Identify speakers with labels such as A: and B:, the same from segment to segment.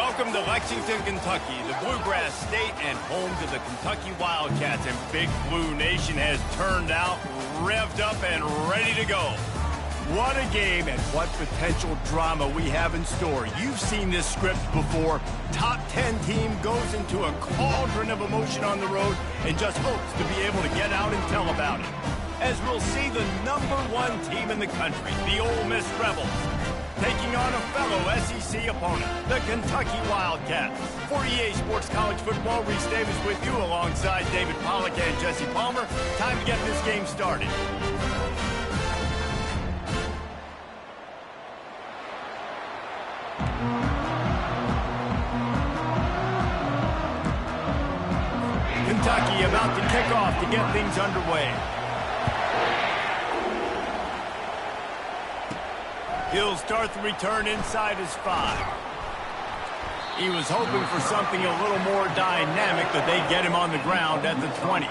A: Welcome to Lexington, Kentucky, the Bluegrass State and home to the Kentucky Wildcats. And Big Blue Nation has turned out, revved up, and ready to go. What a game and what potential drama we have in store. You've seen this script before. Top 10 team goes into a cauldron of emotion on the road and just hopes to be able to get out and tell about it. As we'll see the #1 team in the country, the Ole Miss Rebels, taking on a fellow SEC opponent, the Kentucky Wildcats. For EA Sports College Football, Reese Davis with you alongside David Pollack and Jesse Palmer. Time to get this game started. Kentucky about to kick off to get things underway. He'll start the return inside his 5. He was hoping for something a little more dynamic, but they get him on the ground at the 20.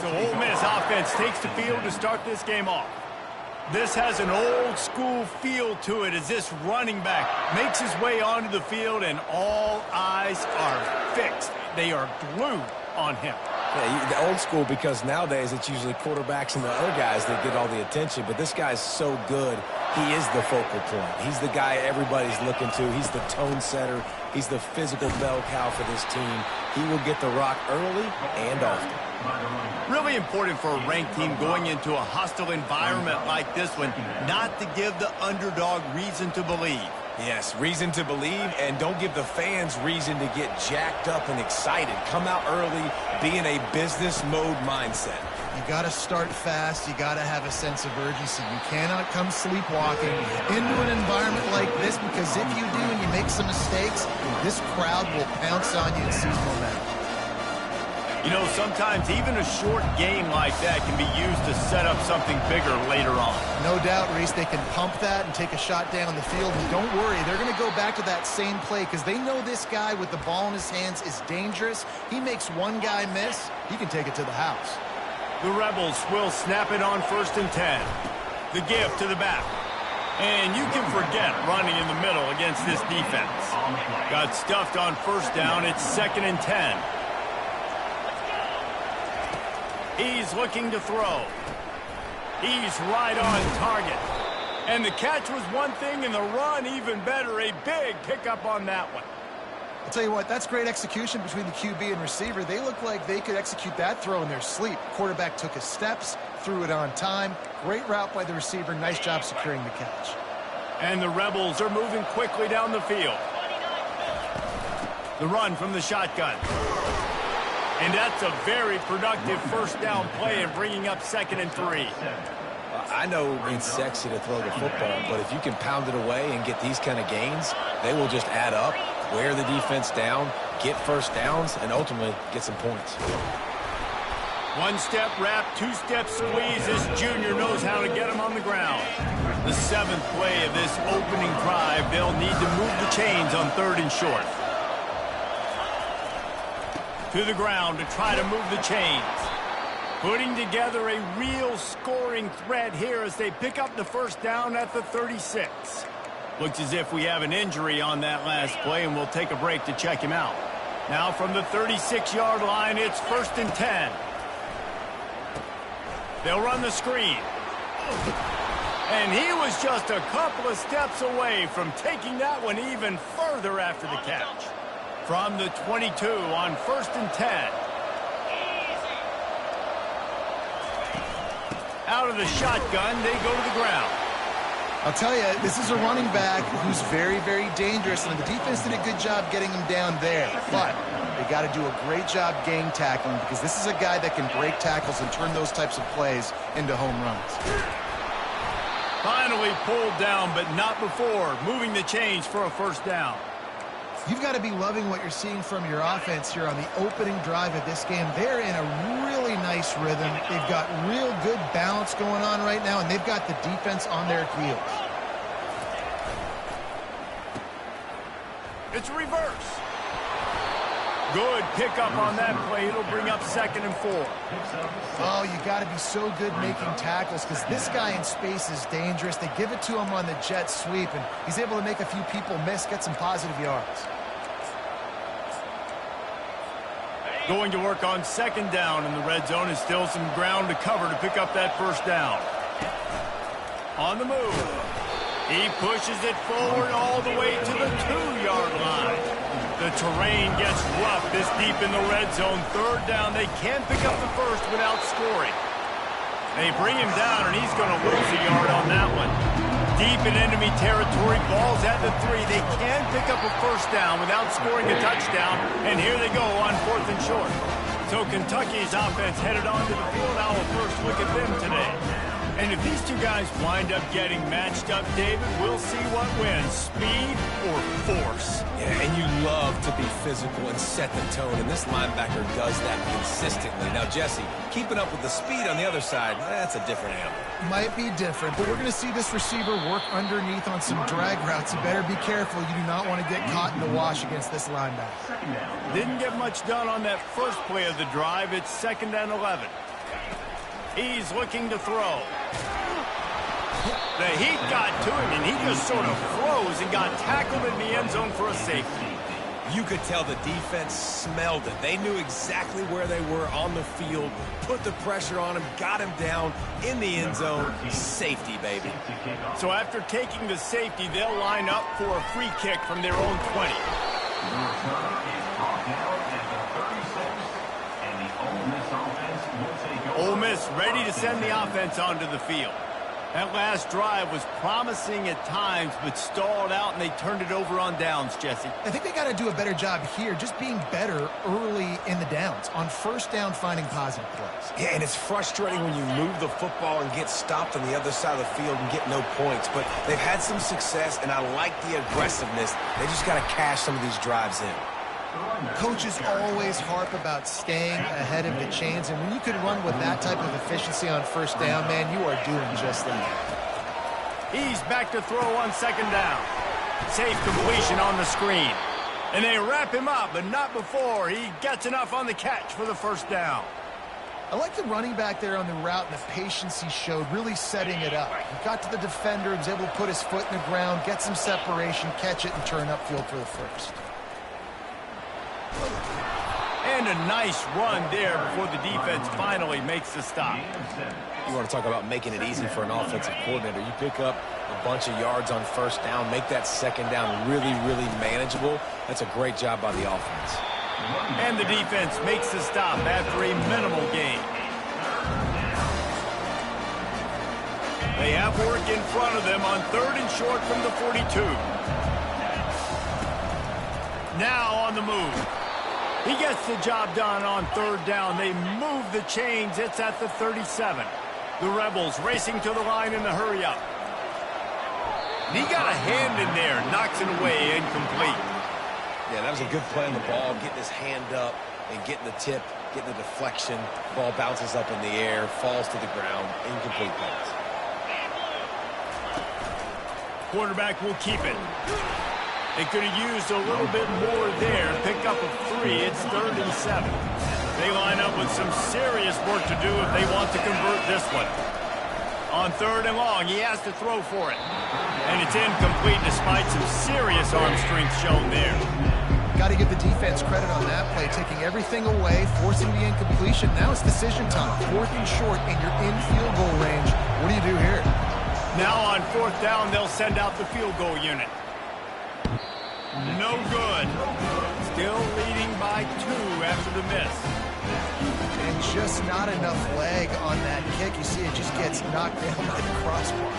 A: So Ole Miss offense takes the field to start this game off. This has an old school feel to it as this running back makes his way onto the field and all eyes are fixed. They are glued on him.
B: Yeah, the old school, because nowadays it's usually quarterbacks and the other guys that get all the attention, but this guy's so good. He is the focal point. He's the guy everybody's looking to. He's the tone setter. He's the physical bell cow for this team. He will get the rock early and often.
A: Really important for a ranked team going into a hostile environment like this one, not to give the underdog reason to believe.
B: Yes, reason to believe, and don't give the fans reason to get jacked up and excited. Come out early, be in a business mode mindset.
C: You got to start fast. You got to have a sense of urgency. You cannot come sleepwalking into an environment like this, because if you do and you make some mistakes, this crowd will pounce on you and seize momentum.
A: You know, sometimes even a short game like that can be used to set up something bigger later on.
C: No doubt, Reese, they can pump that and take a shot down the field. And don't worry, they're going to go back to that same play because they know this guy with the ball in his hands is dangerous. He makes one guy miss, he can take it to the house.
A: The Rebels will snap it on 1st and 10. The give to the back. And you can forget running in the middle against this defense. Got stuffed on 1st down. It's 2nd and 10. He's looking to throw. He's right on target. And the catch was one thing, and the run even better. A big pickup on that one.
C: I'll tell you what, that's great execution between the QB and receiver. They look like they could execute that throw in their sleep. Quarterback took his steps, threw it on time. Great route by the receiver. Nice job securing the catch.
A: And the Rebels are moving quickly down the field. The run from the shotgun. And that's a very productive 1st down play and bringing up 2nd and 3.
B: I know it's sexy to throw the football, but if you can pound it away and get these kind of gains, they will just add up, wear the defense down, get 1st downs, and ultimately get some points.
A: 1-step wrap, 2-step squeeze. This junior knows how to get him on the ground. The 7th play of this opening drive, they'll need to move the chains on 3rd and short. To the ground to try to move the chains. Putting together a real scoring threat here as they pick up the 1st down at the 36. Looks as if we have an injury on that last play, and we'll take a break to check him out. Now from the 36-yard line, it's 1st and 10. They'll run the screen. And he was just a couple of steps away from taking that one even further after the catch. From the 22 on 1st and 10. Out of the shotgun, they go to the ground.
C: I'll tell you, this is a running back who's very, very dangerous, and the defense did a good job getting him down there. But they got to do a great job gang tackling, because this is a guy that can break tackles and turn those types of plays into home runs.
A: Finally pulled down, but not before moving the chains for a 1st down.
C: You've got to be loving what you're seeing from your offense here on the opening drive of this game. They're in a really nice rhythm. They've got real good balance going on right now, and they've got the defense on their heels.
A: It's a reverse. Good pickup on that play. It'll bring up 2nd and 4.
C: Oh, you got to be so good making tackles, because this guy in space is dangerous. They give it to him on the jet sweep, and he's able to make a few people miss, get some positive yards.
A: Going to work on second down in the red zone, and still some ground to cover to pick up that first down. On the move. He pushes it forward all the way to the 2-yard line. The terrain gets rough this deep in the red zone. Third down, they can't pick up the first without scoring. They bring him down, and he's going to lose a yard on that one. Deep in enemy territory, ball's at the 3. They can pick up a first down without scoring a touchdown, and here they go on 4th and short. So Kentucky's offense headed onto the field. Now we'll first look at them today. And if these two guys wind up getting matched up, David, we'll see what wins, speed or force.
B: Yeah, and you love to be physical and set the tone, and this linebacker does that consistently. Now, Jesse, keeping up with the speed on the other side, that's a different animal.
C: Might be different, but we're going to see this receiver work underneath on some drag routes. You better be careful. You do not want to get caught in the wash against this linebacker.
A: Didn't get much done on that first play of the drive. It's 2nd and 11. He's looking to throw. The heat got to him, and he just sort of froze and got tackled in the end zone for a safety.
B: You could tell the defense smelled it. They knew exactly where they were on the field, put the pressure on him, got him down in the end zone. Safety, baby.
A: So after taking the safety, they'll line up for a free kick from their own 20. Ole Miss ready to send the offense onto the field. That last drive was promising at times, but stalled out, and they turned it over on downs, Jesse.
C: I think they got to do a better job here, just being better early in the downs. On first down, finding positive plays.
B: Yeah, and it's frustrating when you move the football and get stopped on the other side of the field and get no points. But they've had some success, and I like the aggressiveness. They just got to cash some of these drives in.
C: Coaches always harp about staying ahead of the chains, and when you can run with that type of efficiency on first down, man, you are doing just that.
A: He's back to throw on second down. Safe completion on the screen. And they wrap him up, but not before he gets enough on the catch for the first down.
C: I like the running back there on the route and the patience he showed, really setting it up. He got to the defender, was able to put his foot in the ground, get some separation, catch it, and turn upfield for the first.
A: And a nice run there before the defense finally makes the stop.
B: You want to talk about making it easy for an offensive coordinator. You pick up a bunch of yards on first down, make that second down really, really manageable. That's a great job by the offense.
A: And the defense makes the stop after a minimal gain. They have work in front of them on 3rd and short from the 42. Now on the move. He gets the job done on 3rd down. They move the chains. It's at the 37. The Rebels racing to the line in the hurry-up. He got a hand in there, knocks it away, incomplete.
B: Yeah, that was a good play on the ball, getting his hand up and getting the tip, getting the deflection. Ball bounces up in the air, falls to the ground, incomplete pass.
A: Quarterback will keep it. They could have used a little bit more there, pick up a 3. It's 3rd and 7. They line up with some serious work to do if they want to convert this one. On 3rd and long, he has to throw for it. And it's incomplete despite some serious arm strength shown there.
C: Got to give the defense credit on that play, taking everything away, forcing the incompletion. Now it's decision time. 4th and short, and you're in field goal range. What do you do here?
A: Now on 4th down, they'll send out the field goal unit. No good. Still leading by 2 after the miss.
C: And just not enough leg on that kick. You see it just gets knocked down by the crossbar.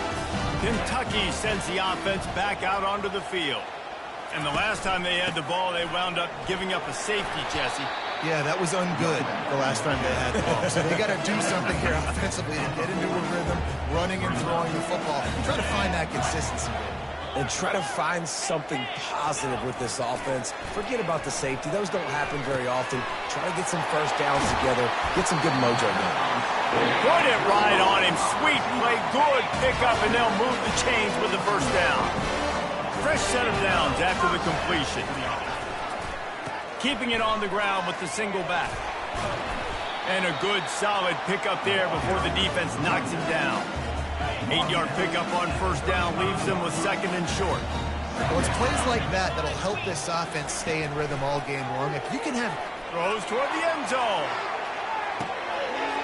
A: Kentucky sends the offense back out onto the field. And the last time they had the ball, they wound up giving up a safety, Jesse.
C: Yeah, that was ungood the last time they had the ball. So they got to do something here offensively to get into a rhythm, running and throwing the football. Try to find that consistency.
B: And try to find something positive with this offense. Forget about the safety. Those don't happen very often. Try to get some first downs together. Get some good mojo going.
A: Put it right on him. Sweet play. Good pickup, and they'll move the chains with the first down. Fresh set of downs after the completion. Keeping it on the ground with the single back. And a good, solid pickup there before the defense knocks him down. 8-yard pickup on first down leaves them with 2nd and short.
C: Well, it's plays like that that'll help this offense stay in rhythm all game long. If you can have
A: Throws toward the end zone.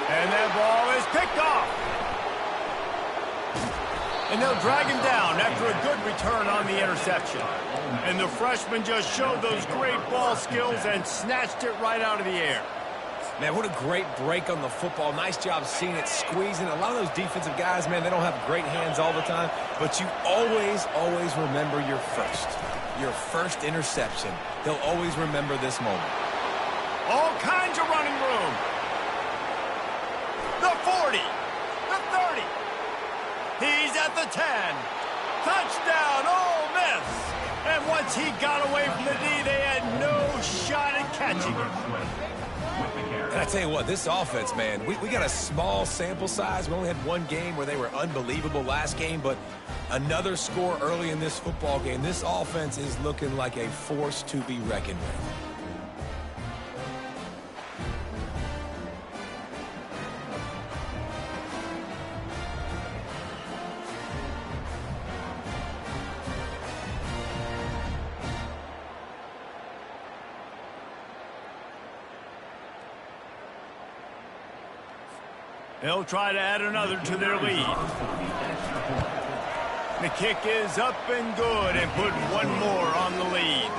A: And that ball is picked off. And they'll drag him down after a good return on the interception. And the freshman just showed those great ball skills and snatched it right out of the air.
B: Man, what a great break on the football. Nice job seeing it, squeezing. A lot of those defensive guys, man, they don't have great hands all the time, but you always, always remember your first interception. They'll always remember this moment.
A: All kinds of running room. The 40, the 30. He's at the 10. Touchdown, Ole Miss. And once he got away from the D, they had no shot at catching him.
B: And I tell you what, this offense, man, we got a small sample size. We only had one game where they were unbelievable last game, but another score early in this football game. This offense is looking like a force to be reckoned with.
A: They'll try to add another to their lead. The kick is up and good and put one more on the lead.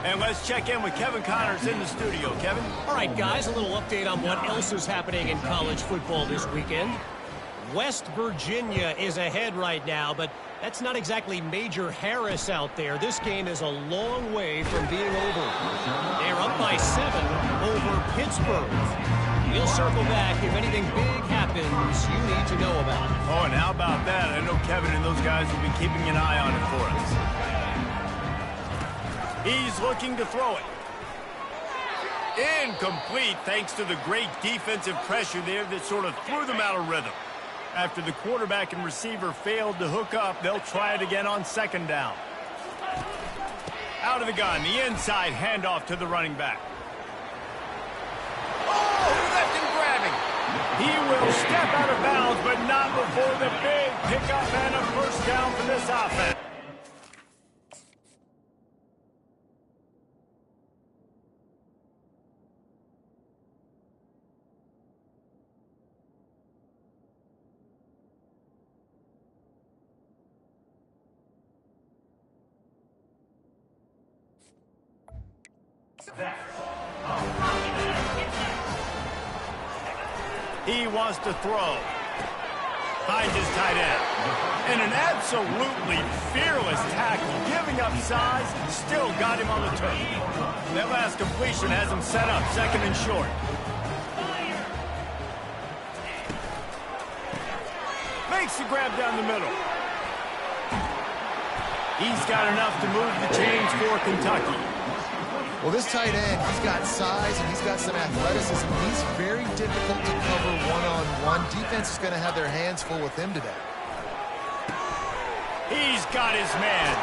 A: And let's check in with Kevin Connors in the studio. Kevin?
D: All right, guys, a little update on what else is happening in college football this weekend. West Virginia is ahead right now, but that's not exactly Major Harris out there. This game is a long way from being over. They're up by 7 over Pittsburgh. We'll circle back if anything big happens you need to know about.
A: Oh, and how about that? I know Kevin and those guys will be keeping an eye on it for us. He's looking to throw it. Incomplete thanks to the great defensive pressure there that sort of threw them out of rhythm. After the quarterback and receiver failed to hook up, they'll try it again on second down. Out of the gun, the inside handoff to the running back. He will step out of bounds, but not before the big pickup and a first down for this offense. He wants to throw. Finds his tight end. And an absolutely fearless tackle. Giving up size, still got him on the turf. That last completion has him set up, second and short. Makes the grab down the middle. He's got enough to move the chains for Kentucky.
C: Well, this tight end, he's got size and he's got some athleticism. He's very difficult to cover one-on-one. Defense is going to have their hands full with him today.
A: He's got his man.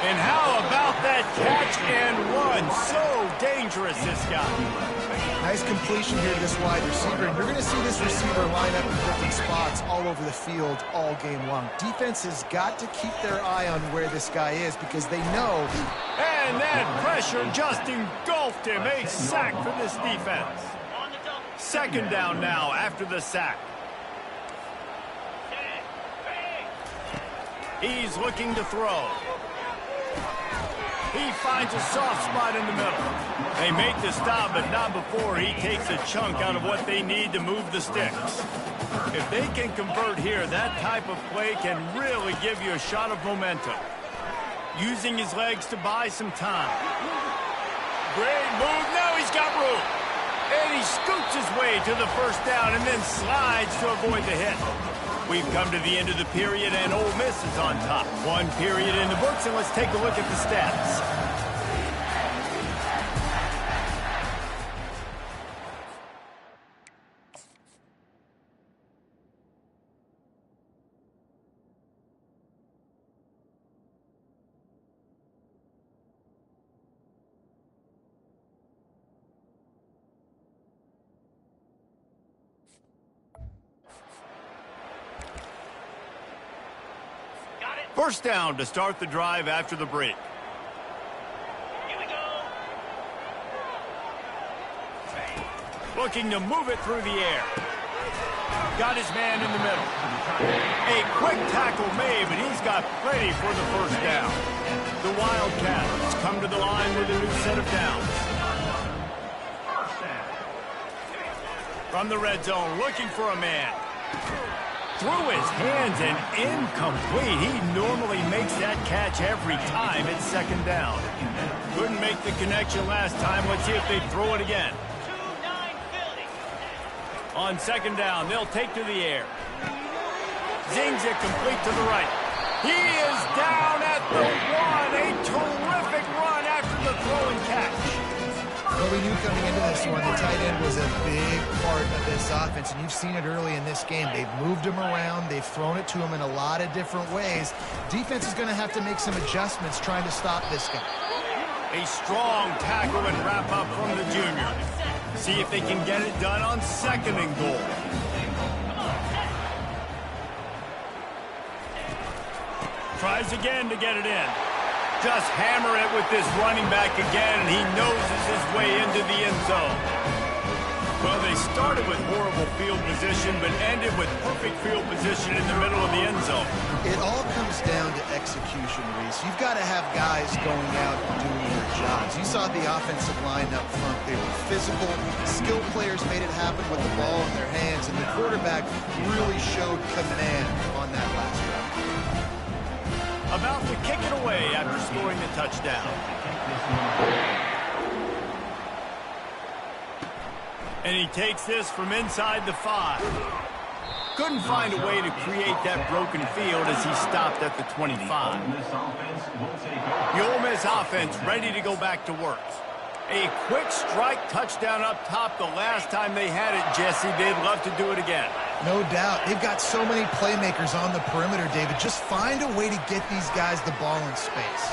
A: And how about that catch and run? So dangerous, this guy.
C: Nice completion here to this wide receiver. And you're going to see this receiver line up in different spots all over the field all game long. Defense has got to keep their eye on where this guy is because they know.
A: And that pressure just engulfed him. A sack for this defense. Second down now after the sack. He's looking to throw. He finds a soft spot in the middle. They make the stop, but not before he takes a chunk out of what they need to move the sticks. If they can convert here, that type of play can really give you a shot of momentum. Using his legs to buy some time. Great move. Now he's got room. And he scoots his way to the first down and then slides to avoid the hit. We've come to the end of the period, and Ole Miss is on top. One period in the books, and let's take a look at the stats. First down to start the drive after the break.
D: Here we go.
A: Looking to move it through the air. Got his man in the middle. A quick tackle made, but he's got plenty for the first down. The Wildcats come to the line with a new set of downs. From the red zone, looking for a man. Through his hands and incomplete. He normally makes that catch every time it's second down. Couldn't make the connection last time. Let's see if they throw it again. On second down, they'll take to the air. Zings it complete to the right. He is down at the one. A terrific run after the throw and catch.
C: Well, we knew coming into this one, the tight end was a big part of this offense, and you've seen it early in this game. They've moved him around. They've thrown it to him in a lot of different ways. Defense is going to have to make some adjustments trying to stop this guy.
A: A strong tackle and wrap up from the junior. See if they can get it done on second and goal. Tries again to get it in. Just hammer it with this running back again, and he noses his way into the end zone. Well, they started with horrible field position, but ended with perfect field position in the middle of the end zone.
C: It all comes down to execution, Reese. You've got to have guys going out and doing their jobs. You saw the offensive line up front. They were physical. Skilled players made it happen with the ball in their hands, and the quarterback really showed command on that last drive.
A: About to kick it away after scoring the touchdown. And he takes this from inside the 5. Couldn't find a way to create that broken field as he stopped at the 25. The Ole Miss offense ready to go back to work. A quick strike touchdown up top the last time they had it, Jesse. They'd love to do it again.
C: No doubt. They've got so many playmakers on the perimeter, David. Just find a way to get these guys the ball in space.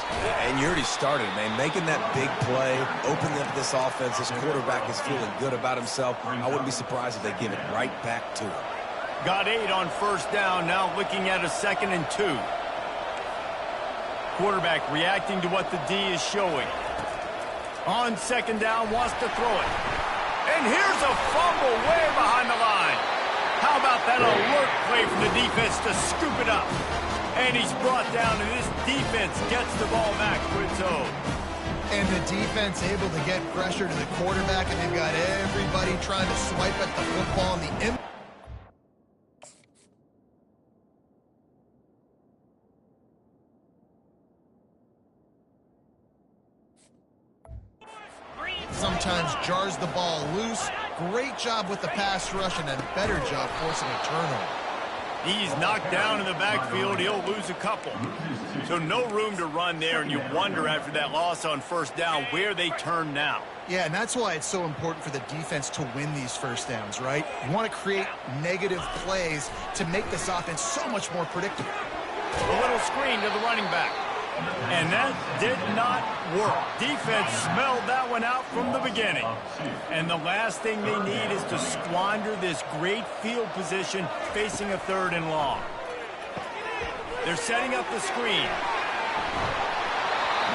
B: And you already started, man. Making that big play, opening up this offense. This quarterback is feeling good about himself. I wouldn't be surprised if they give it right back to him.
A: Got 8 on first down, now looking at a 2nd and 2. Quarterback reacting to what the D is showing. On second down, wants to throw it. And here's a fumble way behind the line. How about that alert play from the defense to scoop it up? And he's brought down, and this defense gets the ball back for its own.
C: And the defense able to get pressure to the quarterback, and they've got everybody trying to swipe at the football in the sometimes jars the ball loose. Great job with the pass rush and a better job forcing a turnover.
A: He's knocked down in the backfield. He'll lose a couple. So no room to run there, and you wonder after that loss on first down where they turn now.
C: Yeah, and that's why it's so important for the defense to win these first downs, right? You want to create negative plays to make this offense so much more predictable.
A: A little screen to the running back. And that did not work. Defense smelled that one out from the beginning. And the last thing they need is to squander this great field position facing a 3rd and long. They're setting up the screen.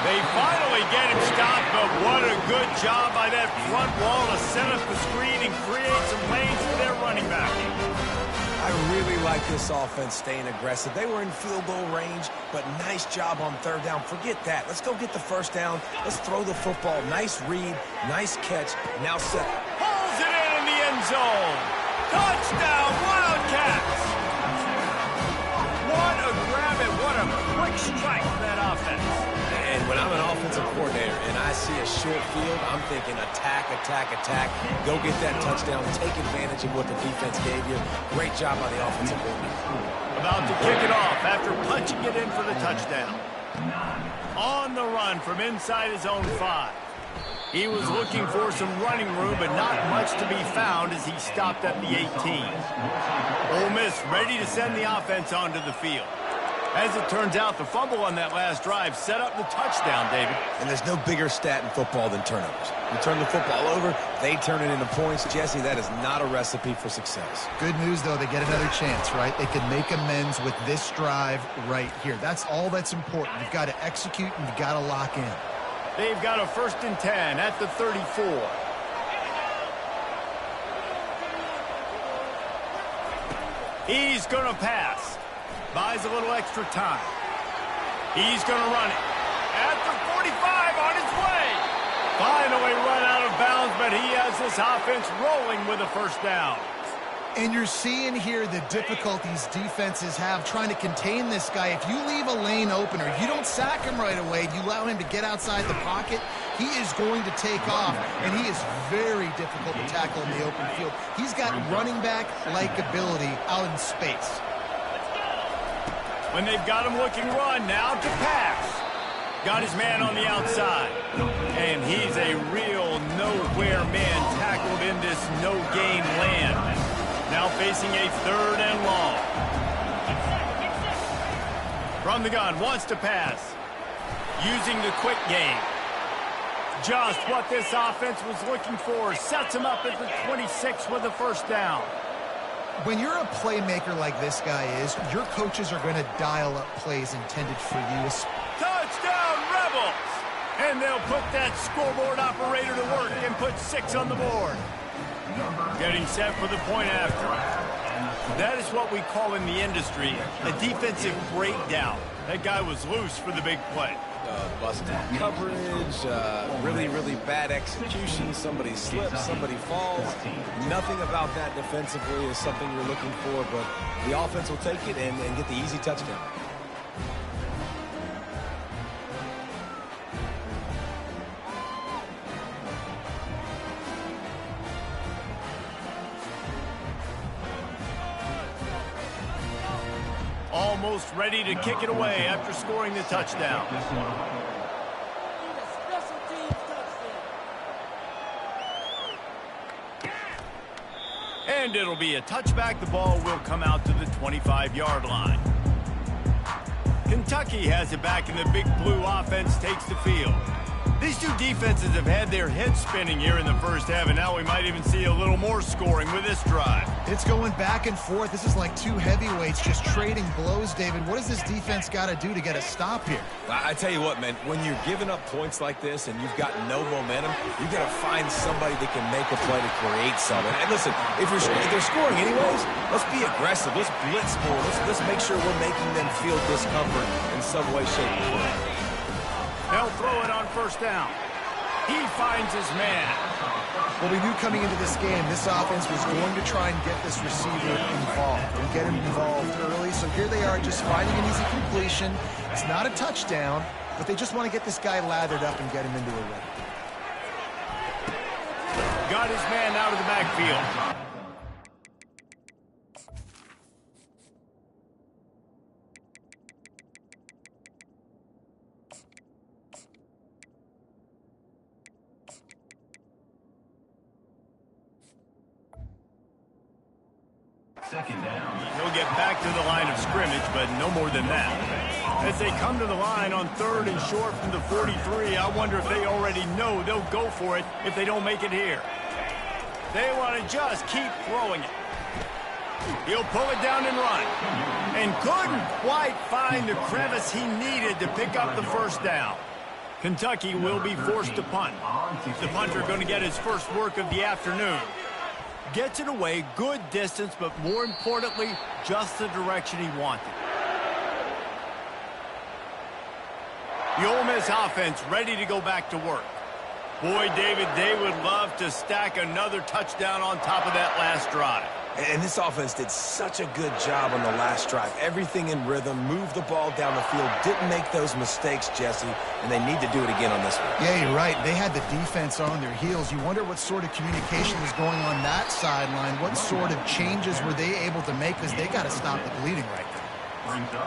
A: They finally get him stopped, but what a good job by that front wall to set up the screen and create some lanes for their running back.
B: I really like this offense staying aggressive. They were in field goal range, but nice job on 3rd down. Forget that. Let's go get the first down. Let's throw the football. Nice read, nice catch. Now set.
A: Pulls it in the end zone. Touchdown, Wildcats. What a grab and what a quick strike for that offense.
B: And when I'm an offensive coordinator and I see a short field, I'm thinking attack, attack, attack. Go get that touchdown. Take advantage of what the defense gave you. Great job by the offensive coordinator.
A: About to kick it off after punching it in for the touchdown. On the run from inside his own 5. He was looking for some running room, but not much to be found as he stopped at the 18. Ole Miss ready to send the offense onto the field. As it turns out, the fumble on that last drive set up the touchdown, David.
B: And there's no bigger stat in football than turnovers. You turn the football over, they turn it into points. Jesse, that is not a recipe for success.
C: Good news, though, they get another chance, right? They can make amends with this drive right here. That's all that's important. You've got to execute and you've got to lock in.
A: They've got a 1st and 10 at the 34. He's going to pass. Buys a little extra time. He's going to run it. At the 45 on its way. Finally run out of bounds, but he has this offense rolling with a first down.
C: And you're seeing here the difficulties defenses have trying to contain this guy. If you leave a lane open or you don't sack him right away, you allow him to get outside the pocket, he is going to take off, and he is very difficult to tackle in the open field. He's got running back-like ability out in space.
A: When they've got him looking run, now to pass. Got his man on the outside. And he's a real nowhere man tackled in this no-gain land. Now facing a 3rd and long. From the gun, wants to pass. Using the quick game. Just what this offense was looking for. Sets him up at the 26 with a first down.
C: When you're a playmaker like this guy is, your coaches are going to dial up plays intended for you.
A: Touchdown, Rebels! And they'll put that scoreboard operator to work and put 6 on the board. Getting set for the point after. That is what we call in the industry a defensive breakdown. That guy was loose for the big play.
B: Busted coverage, really, really bad execution. Somebody slips, somebody falls. Nothing about that defensively is something you're looking for, but the offense will take it and get the easy touchdown.
A: Almost ready to kick it away after scoring the touchdown. And it'll be a touchback. The ball will come out to the 25-yard line. Kentucky has it back, and the big blue offense takes the field. These two defenses have had their heads spinning here in the first half, and now we might even see a little more scoring with this drive.
C: It's going back and forth. This is like two heavyweights just trading blows, David. What does this defense got to do to get a stop here?
B: I tell you what, man, when you're giving up points like this and you've got no momentum, you got to find somebody that can make a play to create something. And listen, if they're scoring anyways, let's be aggressive. Let's blitz more. Let's make sure we're making them feel discomfort in some way, shape, or form.
A: They'll throw it on first down. He finds his man.
C: Well, we knew coming into this game, this offense was going to try and get this receiver involved and get him involved early. So here they are just finding an easy completion. It's not a touchdown, but they just want to get this guy lathered up and get him into a rhythm.
A: Got his man out of the backfield.
E: Second down.
A: He'll get back to the line of scrimmage, but no more than that. As they come to the line on 3rd and short from the 43, I wonder if they already know they'll go for it if they don't make it here. They want to just keep throwing it. He'll pull it down and run. And couldn't quite find the crevice he needed to pick up the first down. Kentucky will be forced to punt. The punter going to get his first work of the afternoon. Gets it away, good distance, but more importantly, just the direction he wanted. The Ole Miss offense ready to go back to work. Boy, David, they would love to stack another touchdown on top of that last drive.
B: And this offense did such a good job on the last drive. Everything in rhythm, moved the ball down the field, didn't make those mistakes, Jesse, and they need to do it again on this one.
C: Yeah, you're right. They had the defense on their heels. You wonder what sort of communication was going on that sideline. What sort of changes were they able to make, because they got to stop the bleeding right now.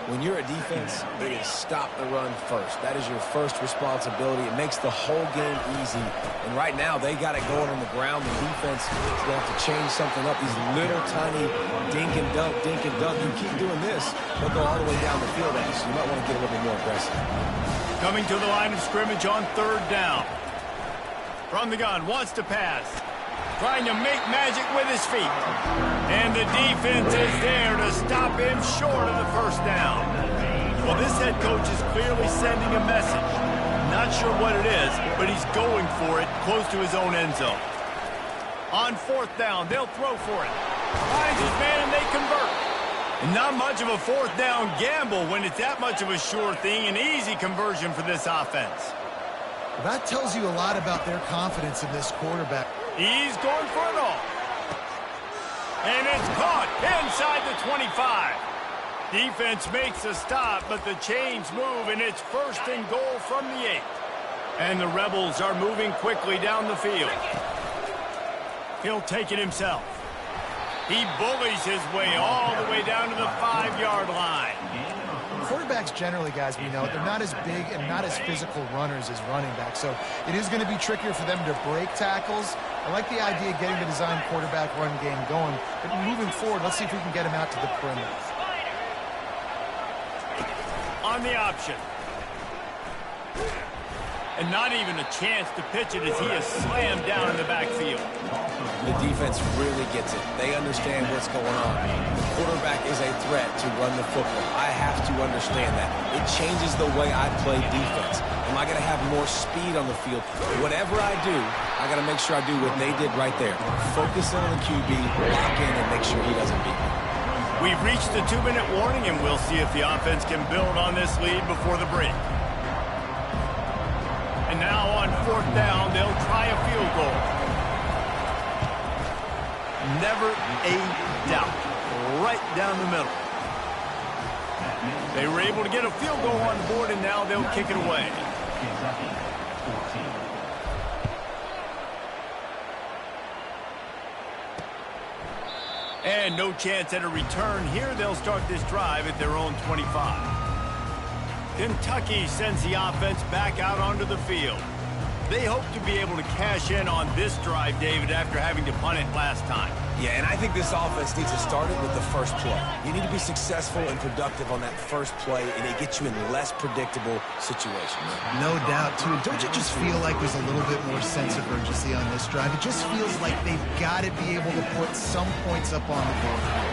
B: When you're a defense, it is stop the run first. That is your first responsibility. It makes the whole game easy. And right now, they got it going on the ground. The defense is going to have to change something up. These little tiny dink and dunk, dink and dunk. You keep doing this, they'll go all the way down the field on you, so you might want to get a little bit more aggressive.
A: Coming to the line of scrimmage on 3rd down. From the gun, wants to pass. Trying to make magic with his feet. And the defense is there to stop him short of the first down. Well, this head coach is clearly sending a message. Not sure what it is, but he's going for it close to his own end zone. On 4th down, they'll throw for it. Finds his man, and they convert. And not much of a fourth down gamble when it's that much of a sure thing. An easy conversion for this offense.
C: Well, that tells you a lot about their confidence in this quarterback.
A: He's going for it all. And it's caught inside the 25. Defense makes a stop, but the chains move, and it's first and goal from the 8. And the Rebels are moving quickly down the field. He'll take it himself. He bullies his way all the way down to the 5-yard line.
C: Quarterbacks generally, guys, we know, they're not as big and not as physical runners as running backs, so it is going to be trickier for them to break tackles. I like the idea of getting the design quarterback run game going, but moving forward, let's see if we can get him out to the perimeter.
A: On the option. And not even a chance to pitch it as he is slammed down in the backfield.
B: The defense really gets it. They understand what's going on. The quarterback is a threat to run the football. I have to understand that. It changes the way I play defense. Am I going to have more speed on the field? Whatever I do, I got to make sure I do what they did right there. Focus in on the QB, lock in, and make sure he doesn't beat me.
A: We've reached the 2-minute warning, and we'll see if the offense can build on this lead before the break. And now on fourth down, they'll try a field goal. Never a doubt. Right down the middle. They were able to get a field goal on the board, and now they'll kick it away. And no chance at a return here. They'll start this drive at their own 25. Kentucky sends the offense back out onto the field. They hope to be able to cash in on this drive, David, after having to punt it last time.
B: Yeah, and I think this offense needs to start it with the first play. You need to be successful and productive on that first play, and it gets you in less predictable situations.
C: No doubt, too. Don't you just feel like there's a little bit more sense of urgency on this drive? It just feels like they've got to be able to put some points up on the board here.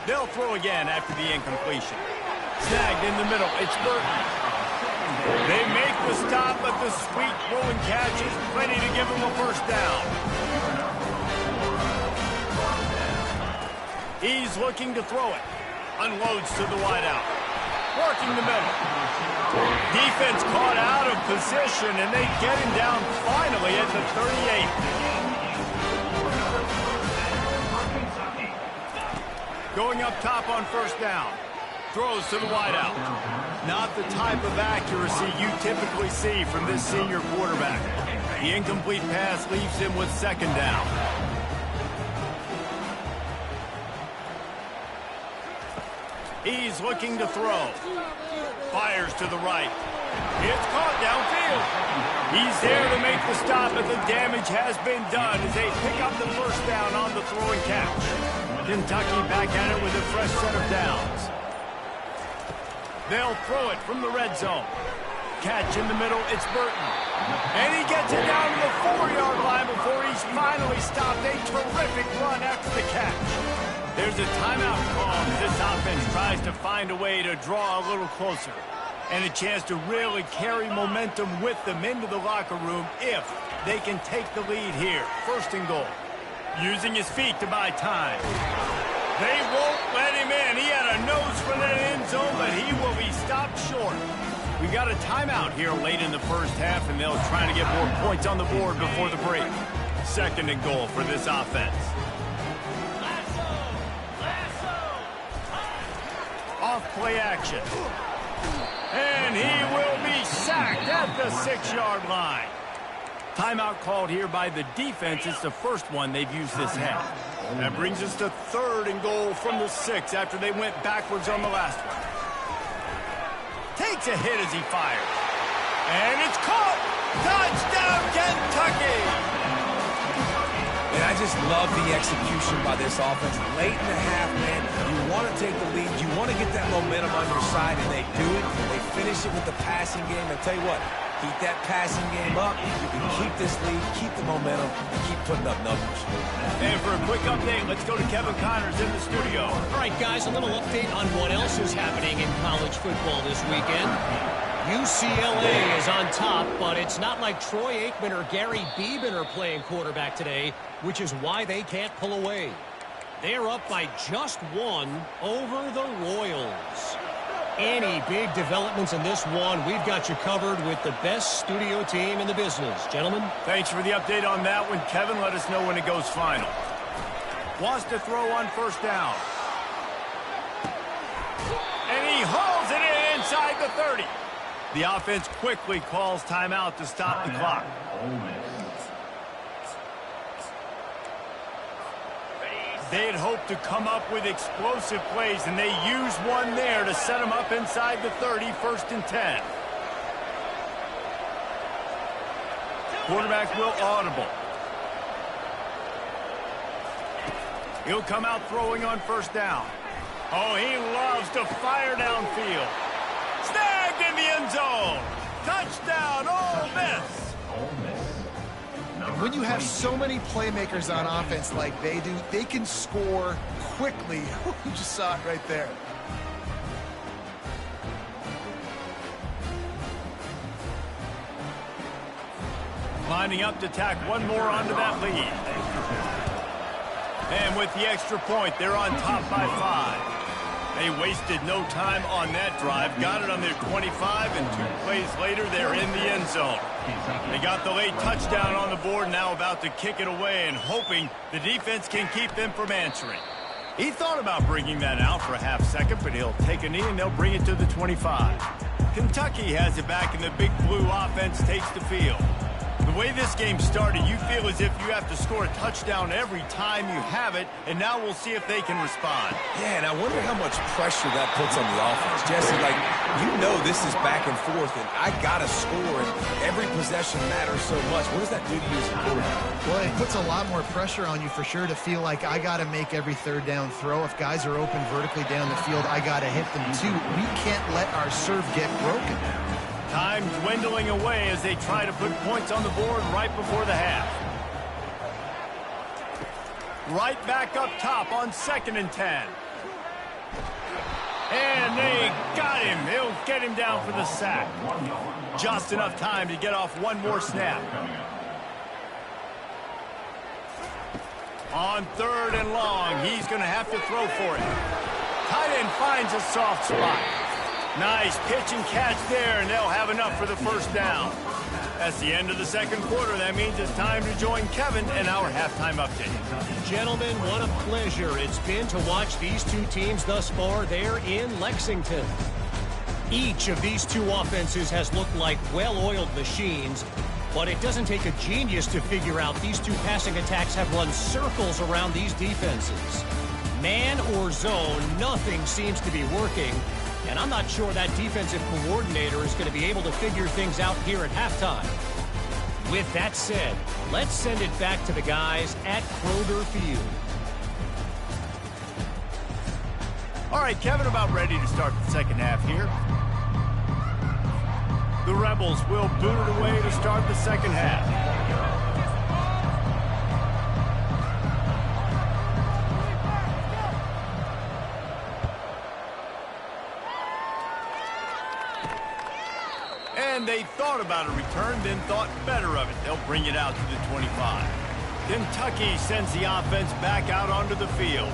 A: They'll throw again after the incompletion. Snagged in the middle. It's Burton. They make the stop, but the sweet throwing catch is plenty to give them a first down. He's looking to throw it. Unloads to the wideout. Working the middle. Defense caught out of position, and they get him down finally at the 38. Going up top on first down. Throws to the wideout. Not the type of accuracy you typically see from this senior quarterback. The incomplete pass leaves him with second down. He's looking to throw. Fires to the right. It's caught downfield. He's there to make the stop, but the damage has been done as they pick up the first down on the throw and catch. Kentucky back at it with a fresh set of downs. They'll throw it from the red zone. Catch in the middle, it's Burton. And he gets it down to the 4-yard line before he's finally stopped. A terrific run after the catch. There's a timeout call as this offense tries to find a way to draw a little closer. And a chance to really carry momentum with them into the locker room if they can take the lead here. First and goal. Using his feet to buy time. They won't let him in. He had a nose for that end zone, but he will be stopped short. We got a timeout here late in the first half, and they'll try to get more points on the board before the break. Second and goal for this offense. Off play action. And he will be sacked at the 6-yard line. Timeout called here by the defense. It's the first one they've used this half. That brings us to third and goal from the 6 after they went backwards on the last one. Takes a hit as he fires. And it's caught. Touchdown, Kentucky.
B: And I just love the execution by this offense. Late in the half, man, you want to take the lead. You want to get that momentum on your side, and they do it. They finish it with the passing game. I tell you what, keep that passing game up. You can keep this lead, keep the momentum, and keep putting up numbers.
A: And for a quick update, let's go to Kevin Connors in the studio.
D: All right, guys, a little update on what else is happening in college football this weekend. UCLA is on top, but it's not like Troy Aikman or Gary Beeman are playing quarterback today, which is why they can't pull away. They're up by just one over the Royals. Any big developments in this one, we've got you covered with the best studio team in the business. Gentlemen?
A: Thanks for the update on that one, Kevin. Let us know when it goes final. Wants to throw on first down. And he hauls it in inside the 30. The offense quickly calls timeout to stop the clock. They had hoped to come up with explosive plays, and they used one there to set them up inside the 30, 1st and 10. Quarterback will audible. He'll come out throwing on first down. Oh, he loves to fire downfield. Snagged in the end zone. Touchdown, Ole Miss.
C: When you have so many playmakers on offense like they do, they can score quickly. You just saw it right there.
A: Lining up to tack one more onto that lead. And with the extra point, they're on top by 5. They wasted no time on that drive. Got it on their 25, and 2 plays later, they're in the end zone. They got the late touchdown on the board, now about to kick it away and hoping the defense can keep them from answering. He thought about bringing that out for a half second, but he'll take a knee and they'll bring it to the 25. Kentucky has it back, and the Big Blue offense takes the field. The way this game started, you feel as if you have to score a touchdown every time you have it, and now we'll see if they can respond.
B: Yeah, and I wonder how much pressure that puts on the offense. Jesse, like, you know this is back and forth, and I got to score, and every possession matters so much. What does that do to you as a quarterback?
C: Well, it puts a lot more pressure on you for sure to feel like I got to make every 3rd down throw. If guys are open vertically down the field, I got to hit them too. We can't let our serve get broken.
A: Time dwindling away as they try to put points on the board right before the half. Right back up top on 2nd and 10. And they got him. He'll get him down for the sack. Just enough time to get off one more snap. On 3rd and long, he's going to have to throw for it. Tight end finds a soft spot. Nice pitch and catch there, and they'll have enough for the 1st down. That's the end of the 2nd quarter. That means it's time to join Kevin and our halftime update.
D: Gentlemen, what a pleasure it's been to watch these 2 teams thus far there in Lexington. Each of these 2 offenses has looked like well-oiled machines, but it doesn't take a genius to figure out these 2 passing attacks have run circles around these defenses. Man or zone, nothing seems to be working. And I'm not sure that defensive coordinator is going to be able to figure things out here at halftime. With that said, let's send it back to the guys at Kroger Field.
A: All right, Kevin, about ready to start the 2nd half here. The Rebels will boot it away to start the 2nd half. And they thought about a return, then thought better of it. They'll bring it out to the 25. Kentucky sends the offense back out onto the field.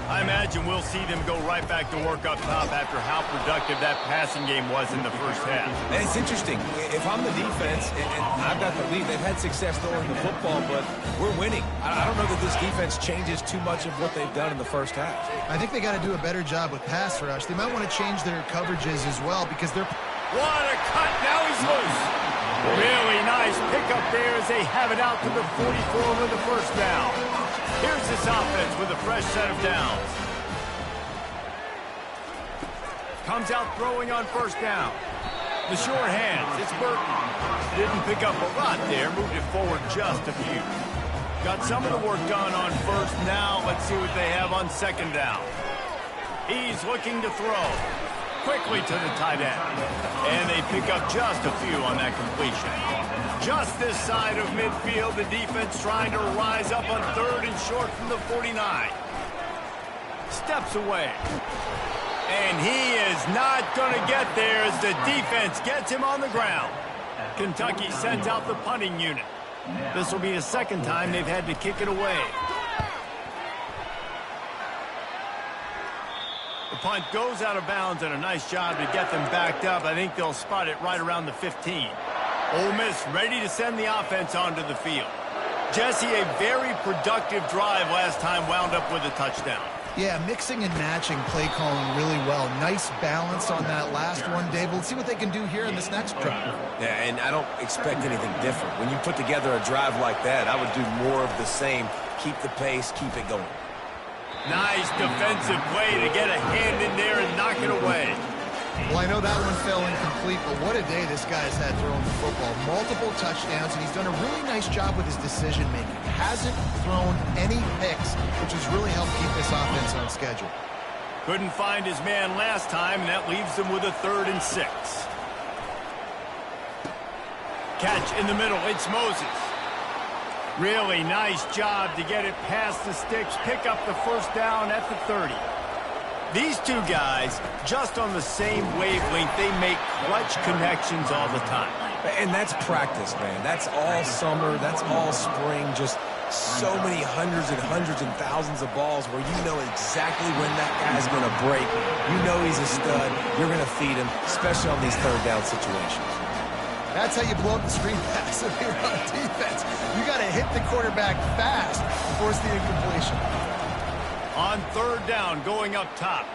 A: I imagine we'll see them go right back to work up top after how productive that passing game was in the 1st half.
B: And it's interesting. If I'm the defense and I've got the lead, they've had success throwing the football, but we're winning. I don't know that this defense changes too much of what they've done in the 1st half.
C: I think they got to do a better job with pass rush. They might want to change their coverages as well because they're...
A: What a cut. Now he's loose. Really nice pickup there as they have it out to the 44 with the 1st down. Here's this offense with a fresh set of downs. Comes out throwing on 1st down. The short hands. It's Burton. Didn't pick up a lot there. Moved it forward just a few. Got some of the work done on 1st. Now let's see what they have on 2nd down. He's looking to throw. Quickly to the tight end. And they pick up just a few on that completion. Just this side of midfield, the defense trying to rise up on 3rd and short from the 49. Steps away. And he is not going to get there as the defense gets him on the ground. Kentucky sends out the punting unit. This will be the 2nd time they've had to kick it away. The punt goes out of bounds, and a nice job to get them backed up. I think they'll spot it right around the 15. Ole Miss ready to send the offense onto the field. Jesse, a very productive drive last time wound up with a touchdown.
C: Yeah, mixing and matching play calling really well. Nice balance on that last one, Dave. Let's see what they can do here in this next drive.
B: Yeah, and I don't expect anything different. When you put together a drive like that, I would do more of the same. Keep the pace, keep it going.
A: Nice defensive play to get a hand in there and knock it away.
C: Well, I know that one fell incomplete, but what a day this guy's had throwing the football. Multiple touchdowns, and he's done a really nice job with his decision-making. Hasn't thrown any picks, which has really helped keep this offense on schedule.
A: Couldn't find his man last time, and that leaves them with a 3rd and 6. Catch in the middle. It's Moses. Really nice job to get it past the sticks, pick up the first down at the 30. These two guys, just on the same wavelength, they make clutch connections all the time.
B: And that's practice, man. That's all summer. That's all spring. Just so many hundreds and thousands of balls where you know exactly when that guy's going to break. You know he's a stud. You're going to feed him, especially on these 3rd down situations.
C: That's how you blow up the screen pass if you're on defense. You got to hit the quarterback fast to force the incompletion.
A: On 3rd down, going up top.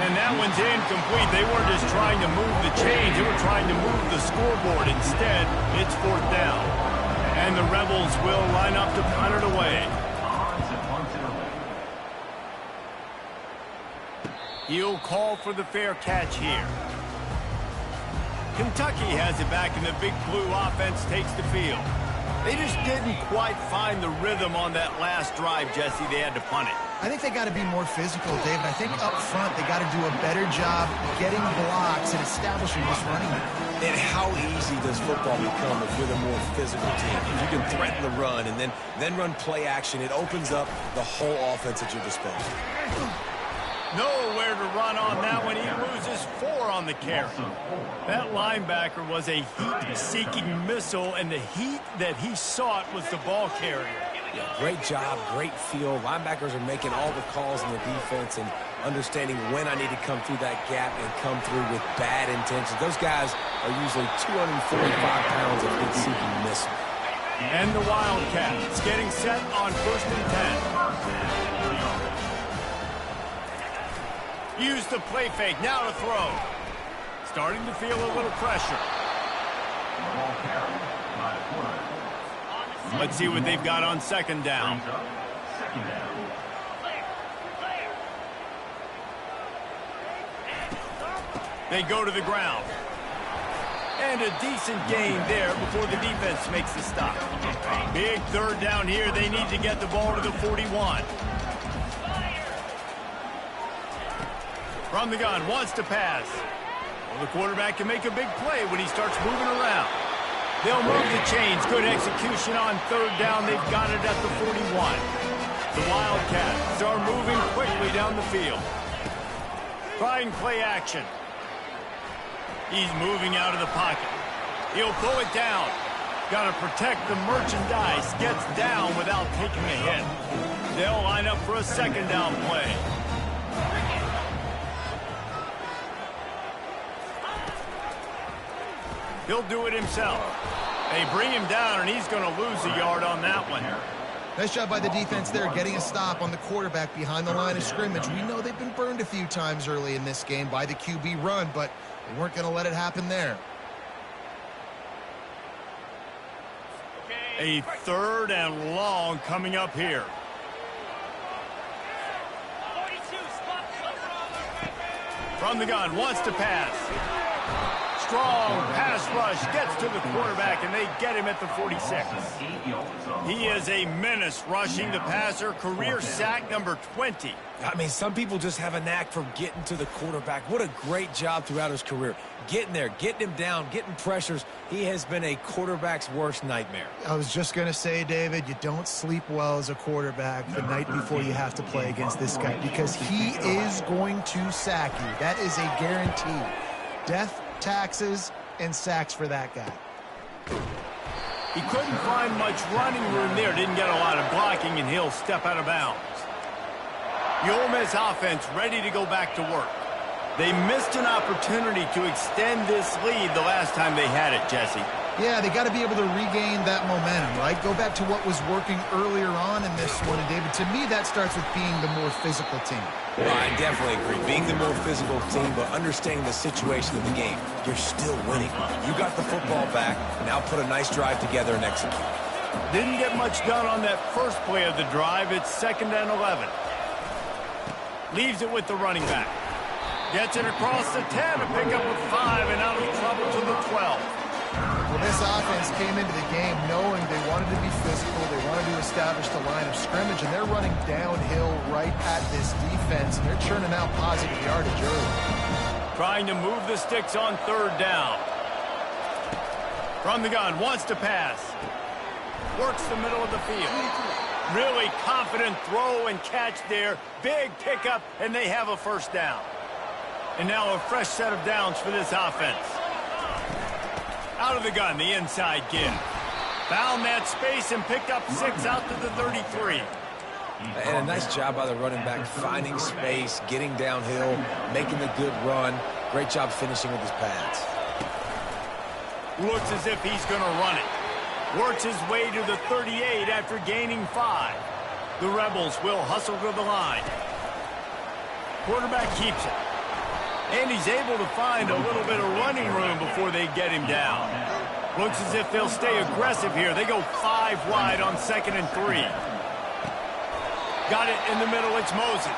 A: And that one's incomplete. They weren't just trying to move the chains. They were trying to move the scoreboard. Instead, it's 4th down. And the Rebels will line up to punt it away. He'll call for the fair catch here. Kentucky has it back, and the Big Blue offense takes the field. They just didn't quite find the rhythm on that last drive, Jesse. They had to punt it.
C: I think they got to be more physical, David. I think up front they got to do a better job getting blocks and establishing this running game.
B: And how easy does football become if you're the more physical team? If you can threaten the run and then run play action, it opens up the whole offense at your disposal.
A: Nowhere to run on that one. He loses 4 on the carry. That linebacker was a heat-seeking missile, and the heat that he sought was the ball carrier.
B: Yeah, great job, great feel. Linebackers are making all the calls in the defense and understanding when I need to come through that gap and come through with bad intentions. Those guys are usually 245 pounds of heat-seeking missile.
A: And the Wildcats getting set on 1st and 10. Use the play fake, now to throw. Starting to feel a little pressure. Let's see what they've got on 2nd down. They go to the ground. And a decent gain there before the defense makes the stop. Big 3rd down here. They need to get the ball to the 41. From the gun, wants to pass. Well, the quarterback can make a big play when he starts moving around. They'll move the chains. Good execution on 3rd down. They've got it at the 41. The Wildcats are moving quickly down the field. Trying play action. He's moving out of the pocket. He'll pull it down. Got to protect the merchandise. Gets down without taking a hit. They'll line up for a 2nd down play. He'll do it himself. They bring him down, and he's going to lose a yard on that one.
C: Nice job by the defense there, getting a stop on the quarterback behind the line of scrimmage. We know they've been burned a few times early in this game by the QB run, but they weren't going to let it happen there.
A: A 3rd and long coming up here. From the gun, wants to pass. Strong pass rush, gets to the quarterback, and they get him at the 46. He is a menace rushing the passer, career sack number 20.
B: I mean, some people just have a knack for getting to the quarterback. What a great job throughout his career. Getting there, getting him down, getting pressures. He has been a quarterback's worst nightmare.
C: I was just going to say, David, you don't sleep well as a quarterback the night before you have to play against this guy because he is going to sack you. That is a guarantee. Death, taxes, and sacks for that guy.
A: He couldn't find much running room there. Didn't get a lot of blocking, and he'll step out of bounds. The Ole Miss offense ready to go back to work. They missed an opportunity to extend this lead the last time they had it, Jesse.
C: Yeah, they got to be able to regain that momentum, right? Go back to what was working earlier on in this one. And, David, to me, that starts with being the more physical team.
B: Well, I definitely agree. Being the more physical team, but understanding the situation of the game. You're still winning. You got the football back. Now put a nice drive together and execute.
A: Didn't get much done on that first play of the drive. It's 2nd and 11. Leaves it with the running back. Gets it across the 10, a pickup with 5, and out of trouble to the 12.
C: Well, this offense came into the game knowing they wanted to be physical, they wanted to establish the line of scrimmage, and they're running downhill right at this defense, and they're churning out positive yardage early.
A: Trying to move the sticks on 3rd down. From the gun, wants to pass. Works the middle of the field. Really confident throw and catch there. Big pickup, and they have a 1st down. And now a fresh set of downs for this offense. Out of the gun, the inside give. Found that space and picked up 6 out to the 33.
B: And a nice job by the running back, finding space, getting downhill, making the good run. Great job finishing with his pads.
A: Looks as if he's going to run it. Works his way to the 38 after gaining 5. The Rebels will hustle to the line. Quarterback keeps it. And he's able to find a little bit of running room before they get him down. Looks as if they'll stay aggressive here. They go 5 wide on 2nd and 3. Got it in the middle. It's Moses.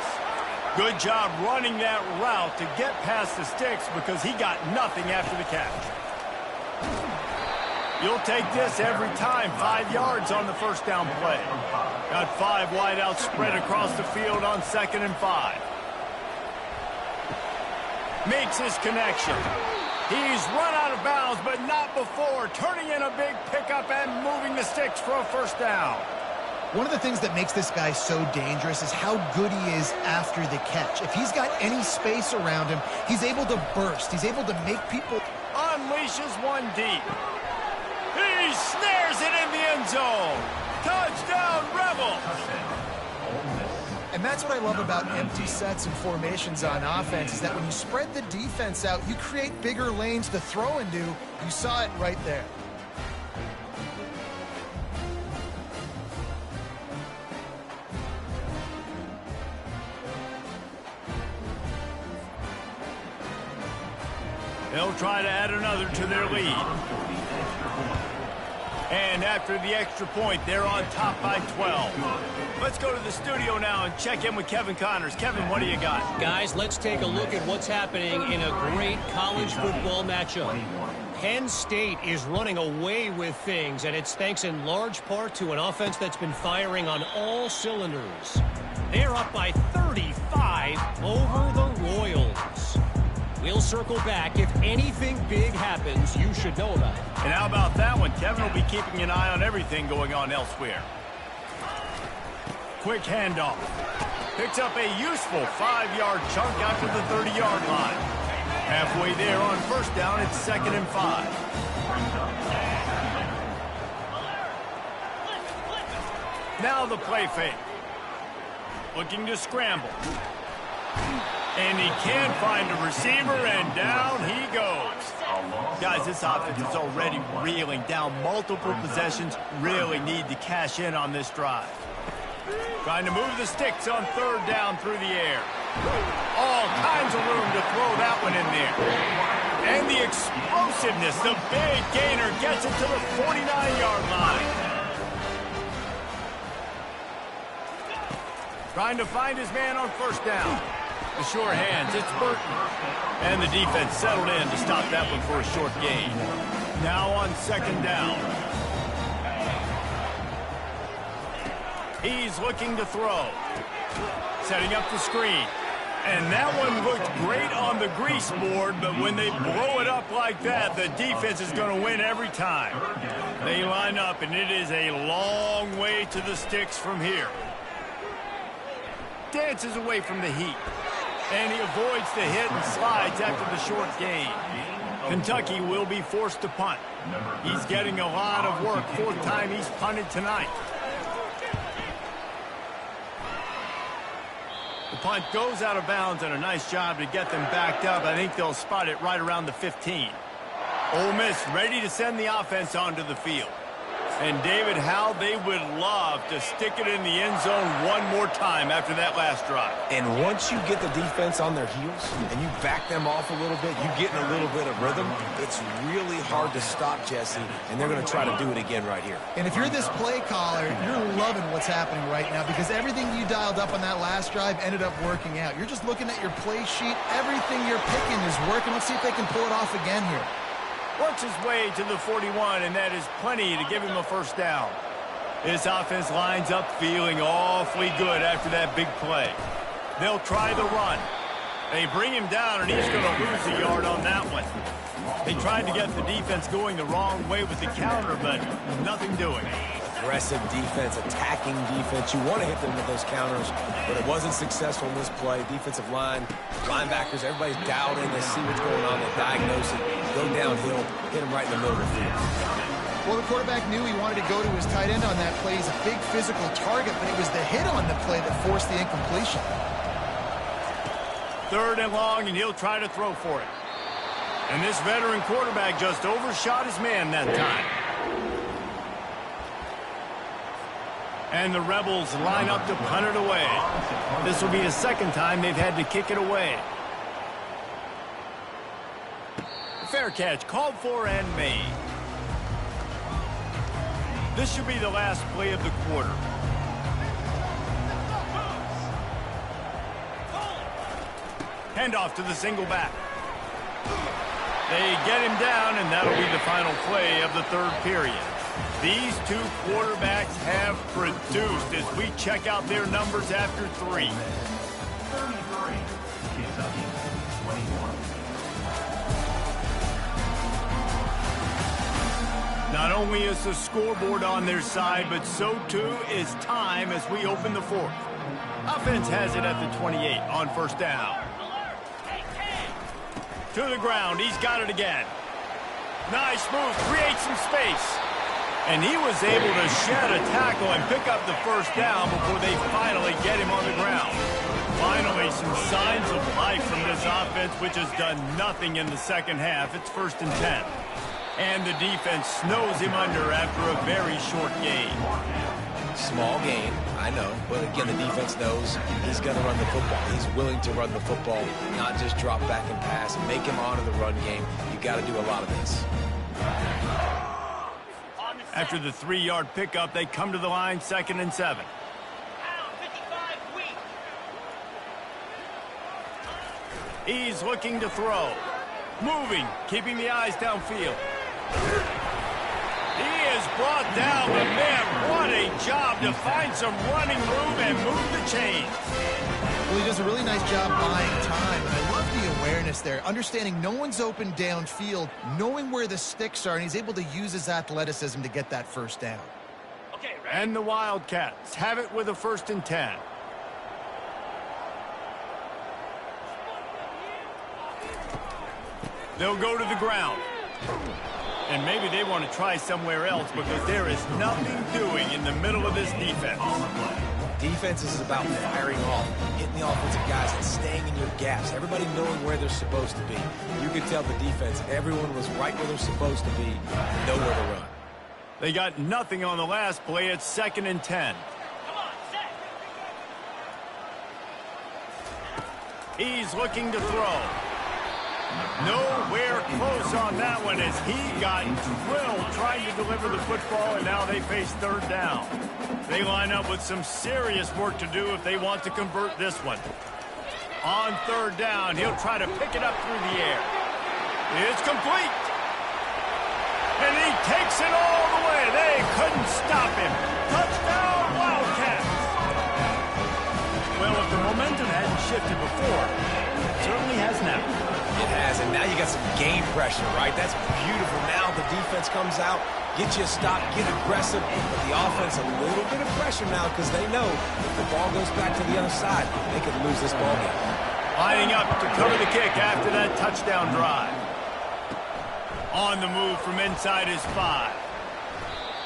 A: Good job running that route to get past the sticks because he got nothing after the catch. You'll take this every time. 5 yards on the 1st down play. Got 5 wide out spread across the field on 2nd and 5. Makes his connection. He's run out of bounds, but not before. Turning in a big pickup and moving the sticks for a 1st down.
C: One of the things that makes this guy so dangerous is how good he is after the catch. If he's got any space around him, he's able to burst. He's able to make people...
A: Unleashes one deep. He snares it in the end zone. Touchdown, Rebels.
C: And that's what I love about empty sets and formations on offense, is that when you spread the defense out, you create bigger lanes to throw into. You saw it right there.
A: They'll try to add another to their lead. And after the extra point, they're on top by 12. Let's go to the studio now and check in with Kevin Connors. Kevin, what do you got?
D: Guys, let's take a look at what's happening in a great college football matchup. Penn State is running away with things, and it's thanks in large part to an offense that's been firing on all cylinders. They're up by 35 over the Royals. We'll circle back. If anything big happens, you should know about it.
A: And how about that one? Kevin will be keeping an eye on everything going on elsewhere. Quick handoff. Picks up a useful 5-yard chunk after the 30-yard line. Halfway there on 1st down, it's 2nd and 5. Now the play fake. Looking to scramble. And he can't find a receiver, and down he goes. Guys, this offense is already reeling down multiple possessions. Really need to cash in on this drive. Trying to move the sticks on 3rd down through the air. All kinds of room to throw that one in there. And the explosiveness, the big gainer gets it to the 49-yard line. Trying to find his man on 1st down. The sure hands, it's Burton. And the defense settled in to stop that one for a short gain. Now on 2nd down. He's looking to throw. Setting up the screen. And that one looked great on the grease board, but when they blow it up like that, the defense is going to win every time. They line up, and it is a long way to the sticks from here. Dances away from the heat. And he avoids the hit and slides after the short gain. Kentucky will be forced to punt. He's getting a lot of work. 4th time he's punted tonight. The punt goes out of bounds, and a nice job to get them backed up. I think they'll spot it right around the 15. Ole Miss ready to send the offense onto the field. And, David, how they would love to stick it in the end zone one more time after that last drive.
B: And once you get the defense on their heels and you back them off a little bit, you get in a little bit of rhythm, it's really hard to stop, Jesse, and they're going to try to do it again right here.
C: And if you're this play caller, you're loving what's happening right now because everything you dialed up on that last drive ended up working out. You're just looking at your play sheet. Everything you're picking is working. Let's see if they can pull it off again here.
A: Works his way to the 41, and that is plenty to give him a first down. This offense lines up feeling awfully good after that big play. They'll try the run. They bring him down, and he's going to lose a yard on that one. They tried to get the defense going the wrong way with the counter, but nothing doing.
B: Aggressive defense, attacking defense. You want to hit them with those counters, but it wasn't successful in this play. Defensive line, linebackers, everybody's dialed in. They see what's going on. They diagnose it, go downhill, hit him right in the middle of the field.
C: Well, the quarterback knew he wanted to go to his tight end on that play. He's a big physical target, but it was the hit on the play that forced the incompletion.
A: 3rd and long, and he'll try to throw for it. And this veteran quarterback just overshot his man that time. And the Rebels line up to punt it away. This will be the second time they've had to kick it away. Fair catch called for and made. This should be the last play of the quarter. Handoff to the single back. They get him down, and that'll be the final play of the 3rd period. These two quarterbacks have produced as we check out their numbers after 3.
E: 33, Kentucky, 21.
A: Not only is the scoreboard on their side, but so too is time as we open the 4th. Offense has it at the 28 on 1st down. To the ground, he's got it again. Nice move, creates some space. And he was able to shed a tackle and pick up the 1st down before they finally get him on the ground. Finally, some signs of life from this offense, which has done nothing in the second half. It's 1st and 10. And the defense snows him under after a very short gain.
B: Small gain, I know, but again, the defense knows he's going to run the football. He's willing to run the football, not just drop back and pass and make him honor the run game. You got to do a lot of this.
A: After the 3-yard pickup, they come to the line, 2nd and 7. He's looking to throw. Moving, keeping the eyes downfield. He is brought down, but man, what a job to find some running room and move the chains.
C: Well, he does a really nice job buying time, and I love the awareness there, understanding no one's open downfield, knowing where the sticks are, and he's able to use his athleticism to get that 1st down.
A: Okay, and the Wildcats have it with a 1st and 10. They'll go to the ground. And maybe they want to try somewhere else because there is nothing doing in the middle of this defense.
B: Defense is about firing off, hitting the offensive guys and staying in your gaps. Everybody knowing where they're supposed to be. You could tell the defense, everyone was right where they're supposed to be, nowhere to run.
A: They got nothing on the last play. It's 2nd and 10. He's looking to throw. Nowhere close on that one as he got drilled trying to deliver the football, and now they face 3rd down. They line up with some serious work to do if they want to convert this one. On 3rd down, he'll try to pick it up through the air. It's complete. And he takes it all the way. They couldn't stop him. Touchdown, Wildcats. Well, if the momentum hadn't shifted before, it certainly has now.
B: It has, and now you got some game pressure, right? That's beautiful. Now the defense comes out, get you a stop, get aggressive, but the offense a little bit of pressure now because they know if the ball goes back to the other side, they could lose this ball game.
A: Lining up to cover the kick after that touchdown drive. On the move from inside his 5.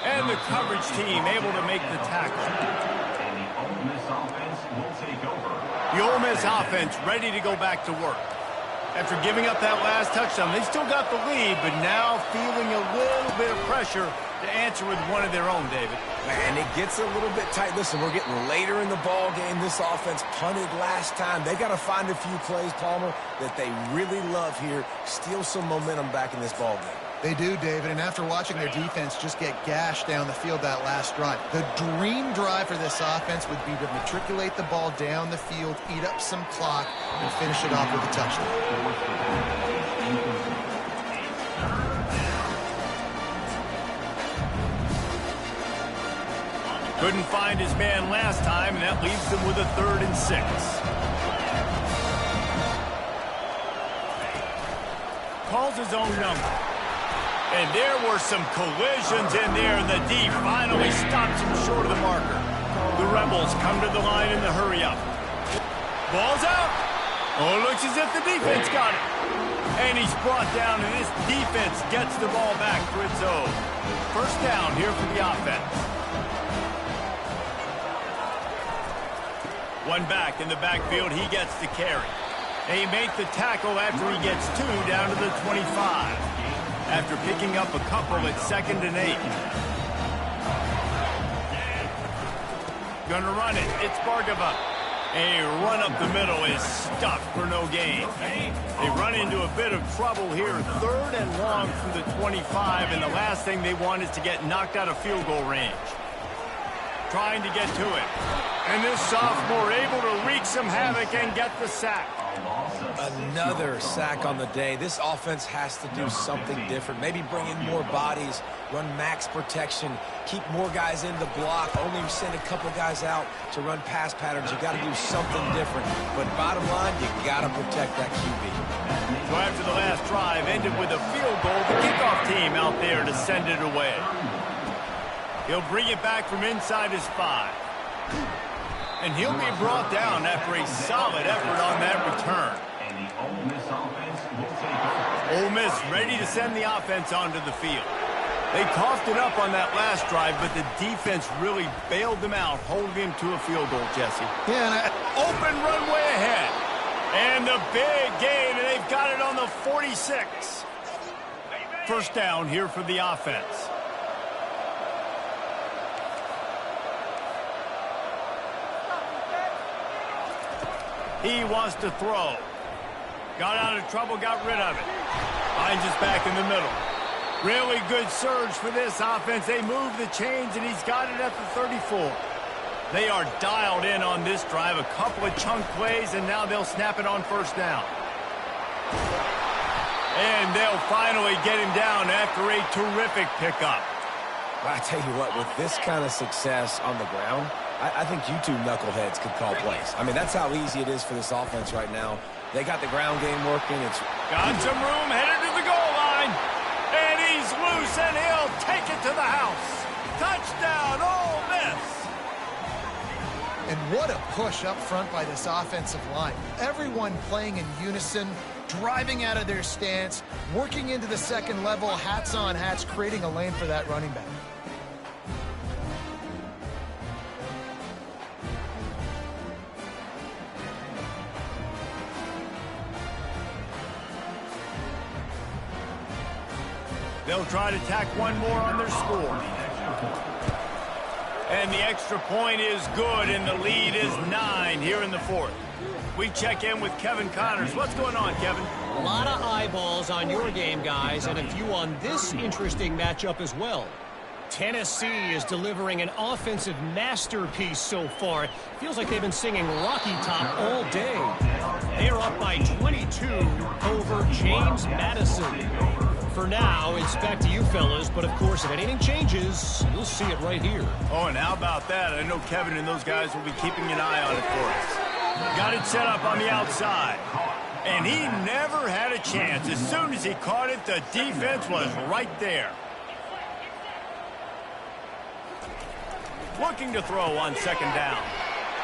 A: And the coverage team able to make the tackle.
E: And the Ole Miss offense will take over.
A: The Ole Miss offense ready to go back to work. After giving up that last touchdown, they still got the lead, but now feeling a little bit of pressure to answer with one of their own, David.
B: Man, it gets a little bit tight. Listen, we're getting later in the ball game. This offense punted last time. They got to find a few plays, Palmer, that they really love here. Steal some momentum back in this ball game.
C: They do, David, and after watching their defense just get gashed down the field that last run, the dream drive for this offense would be to matriculate the ball down the field, eat up some clock, and finish it off with a touchdown.
A: Couldn't find his man last time, and that leaves him with a 3rd and 6. Calls his own number. And there were some collisions in there, and the D finally stops him short of the marker. The Rebels come to the line in the hurry-up. Ball's out. Oh, it looks as if the defense got it. And he's brought down, and this defense gets the ball back for its own. First down here for the offense. One back in the backfield, he gets the carry. They make the tackle after he gets 2 down to the 25. After picking up a couple at 2nd and 8. Gonna run it. It's Bargava. A run up the middle is stuffed for no gain. They run into a bit of trouble here. 3rd and long from the 25, and the last thing they want is to get knocked out of field goal range. Trying to get to it. And this sophomore able to wreak some havoc and get the sack.
B: Another sack on the day. This offense has to do something different. Maybe bring in more bodies, run max protection, keep more guys in the block, only send a couple guys out to run pass patterns. You got to do something different. But bottom line, you got to protect that QB.
A: So after the last drive ended with a field goal, the kickoff team out there to send it away. He'll bring it back from inside his 5. And he'll be brought down after a solid effort on that return. Ole Miss ready to send the offense onto the field. They coughed it up on that last drive, but the defense really bailed them out, holding him to a field goal, Jesse.
C: Yeah, and
A: open runway ahead. And the big gain, and they've got it on the 46. First down here for the offense. He wants to throw. Got out of trouble, got rid of it. Finds us back in the middle. Really good surge for this offense. They move the chains, and he's got it at the 34. They are dialed in on this drive. A couple of chunk plays, and now they'll snap it on first down. And they'll finally get him down after a terrific pickup.
B: Well, I tell you what, with this kind of success on the ground, I think you two knuckleheads could call plays. I mean, that's how easy it is for this offense right now. They got the ground game working. It's
A: got some room, headed to the goal line. And he's loose, and he'll take it to the house. Touchdown, Ole Miss.
C: And what a push up front by this offensive line. Everyone playing in unison, driving out of their stance, working into the second level, hats on hats, creating a lane for that running back.
A: They'll try to tack one more on their score. And the extra point is good, and the lead is 9 here in the 4th. We check in with Kevin Connors. What's going on, Kevin?
D: A lot of eyeballs on your game, guys, and a few on this interesting matchup as well. Tennessee is delivering an offensive masterpiece so far. It feels like they've been singing Rocky Top all day. They're up by 22 over James Madison. For now, it's back to you fellas, but of course, if anything changes, you'll see it right here.
A: Oh, and how about that? I know Kevin and those guys will be keeping an eye on it for us. Got it set up on the outside. And he never had a chance. As soon as he caught it, the defense was right there. Looking to throw on second down.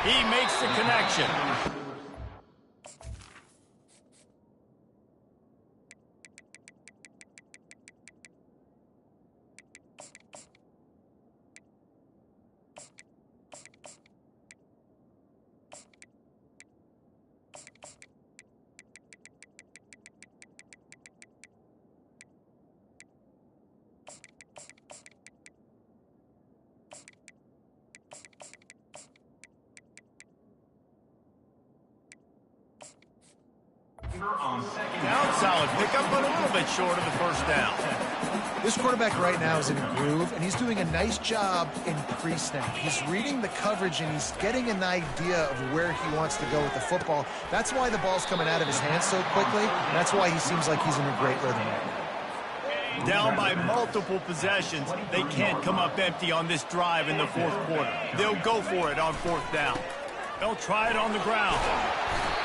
A: He makes the connection. Down solid pickup, but a little bit short of the first down.
C: This quarterback right now is in a groove, and he's doing a nice job in pre-snap. He's reading the coverage, and he's getting an idea of where he wants to go with the football. That's why the ball's coming out of his hands so quickly, and that's why he seems like he's in a great rhythm right now.
A: Down by multiple possessions, they can't come up empty on this drive in the fourth quarter. They'll go for it on fourth down. They'll try it on the ground.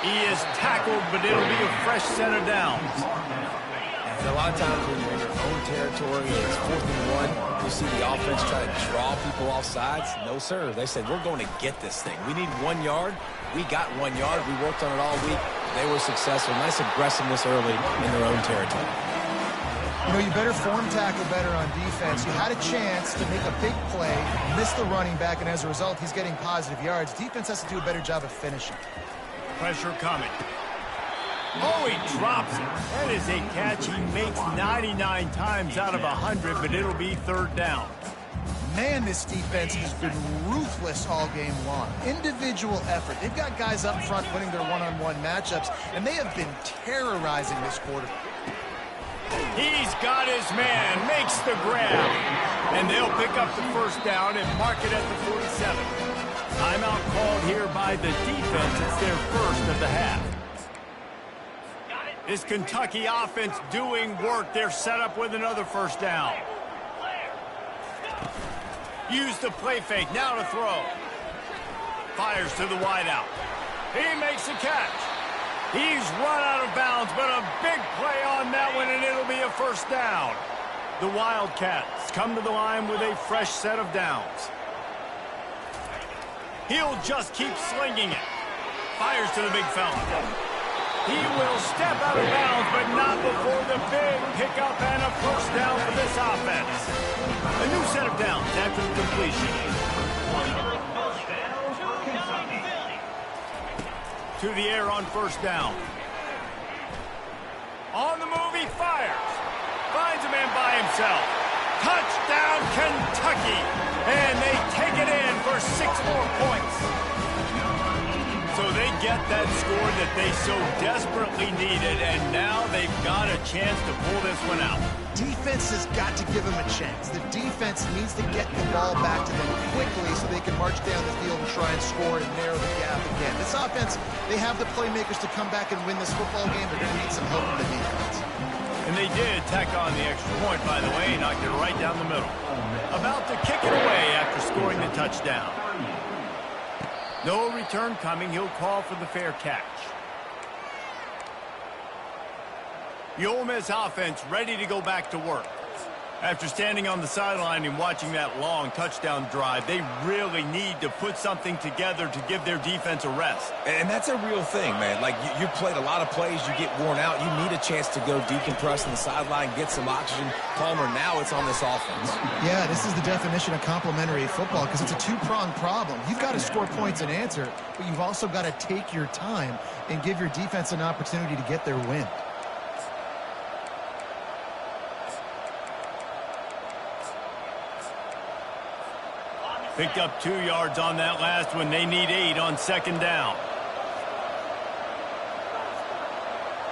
A: He is tackled, but it'll be a fresh set of downs.
B: And a lot of times when you're in your own territory and it's 4th and 1, you see the offense try to draw people off sides. No, sir. They said, we're going to get this thing. We need 1 yard. We got 1 yard. We worked on it all week. They were successful. Nice aggressiveness early in their own territory.
C: You know, you better form tackle better on defense. You had a chance to make a big play, miss the running back, and as a result, he's getting positive yards. Defense has to do a better job of finishing.
A: Pressure coming. Oh, he drops it. That is a catch he makes 99 times out of 100, but it'll be third down.
C: Man, this defense has been ruthless all game long. Individual effort. They've got guys up front winning their one-on-one matchups, and they have been terrorizing this quarterback.
A: He's got his man, makes the grab, and they'll pick up the first down and mark it at the 47. Timeout called here by the defense. It's their first of the half. This Kentucky offense doing work. They're set up with another first down. Use the play fake, now to throw. Fires to the wideout. He makes a catch. He's run out of bounds, but a big play on that one, and it'll be a first down. The Wildcats come to the line with a fresh set of downs. He'll just keep slinging it. Fires to the big fella. He will step out of bounds, but not before the big pickup and a first down for this offense. A new set of downs after the completion. To the air on first down. On the move, he fires. Finds a man by himself. Touchdown, Kentucky. And they take it in for 6 more points. So they get that score that they so desperately needed, and now they've got a chance to pull this one out.
C: Defense has got to give them a chance. The defense needs to get the ball back to them quickly so they can march down the field and try and score and narrow the gap again. This offense, they have the playmakers to come back and win this football game. They're going to need some help from the defense.
A: And they did tack on the extra point, by the way, knocked it right down the middle. About to kick it away after scoring the touchdown. No return coming. He'll call for the fair catch. The Ole Miss offense ready to go back to work. After standing on the sideline and watching that long touchdown drive, they really need to put something together to give their defense a rest.
B: And that's a real thing, man. Like, you played a lot of plays, you get worn out, you need a chance to go decompress on the sideline, get some oxygen. Palmer, now it's on this offense.
C: Yeah, this is the definition of complementary football because it's a two-pronged problem. You've got to score points and answer, but you've also got to take your time and give your defense an opportunity to get their win.
A: Picked up 2 yards on that last one. They need 8 on second down.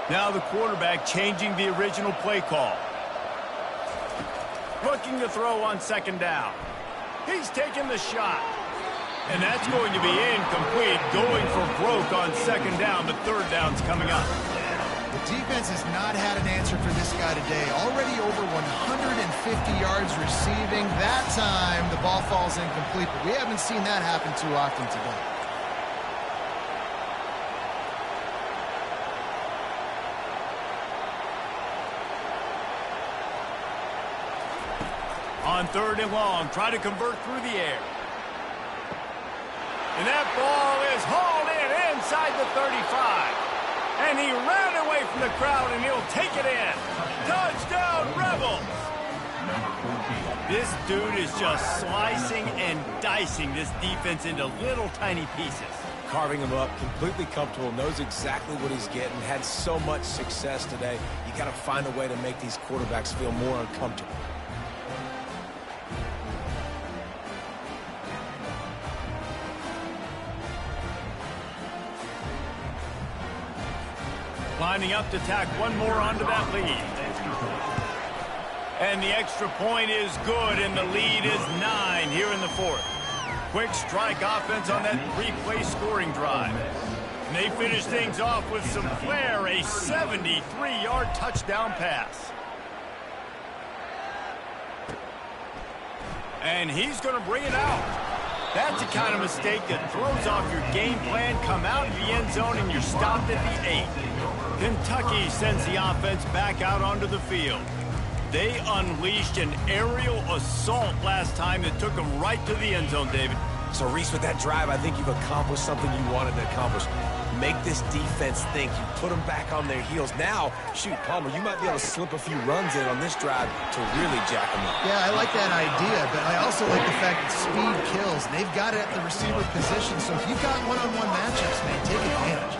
A: Now the quarterback changing the original play call. Looking to throw on second down. He's taking the shot. And that's going to be incomplete. Going for broke on second down, but third down's coming up.
C: The defense has not had an answer for this guy today. Already over 150 yards receiving. That time, the ball falls incomplete, but we haven't seen that happen too often today.
A: On third and long, try to convert through the air. And that ball is hauled in inside the 35. And he ran away from the crowd, and he'll take it in. Touchdown, Rebels! This dude is just slicing and dicing this defense into little tiny pieces.
B: Carving him up, completely comfortable, knows exactly what he's getting, had so much success today. You got to find a way to make these quarterbacks feel more uncomfortable.
A: Lining up to tack one more onto that lead. And the extra point is good, and the lead is 9 here in the fourth. Quick strike offense on that 3-play scoring drive. And they finish things off with some flair, a 73-yard touchdown pass. And he's going to bring it out. That's the kind of mistake that throws off your game plan. Come out of the end zone and you're stopped at the 8. Kentucky sends the offense back out onto the field. They unleashed an aerial assault last time that took them right to the end zone, David.
B: So, Reese, with that drive, I think you've accomplished something you wanted to accomplish. Make this defense think. You put them back on their heels. Now, shoot, Palmer, you might be able to slip a few runs in on this drive to really jack them up.
C: Yeah, I like that idea, but I also like the fact that speed kills. They've got it at the receiver position, so if you've got one-on-one matchups, man, take advantage.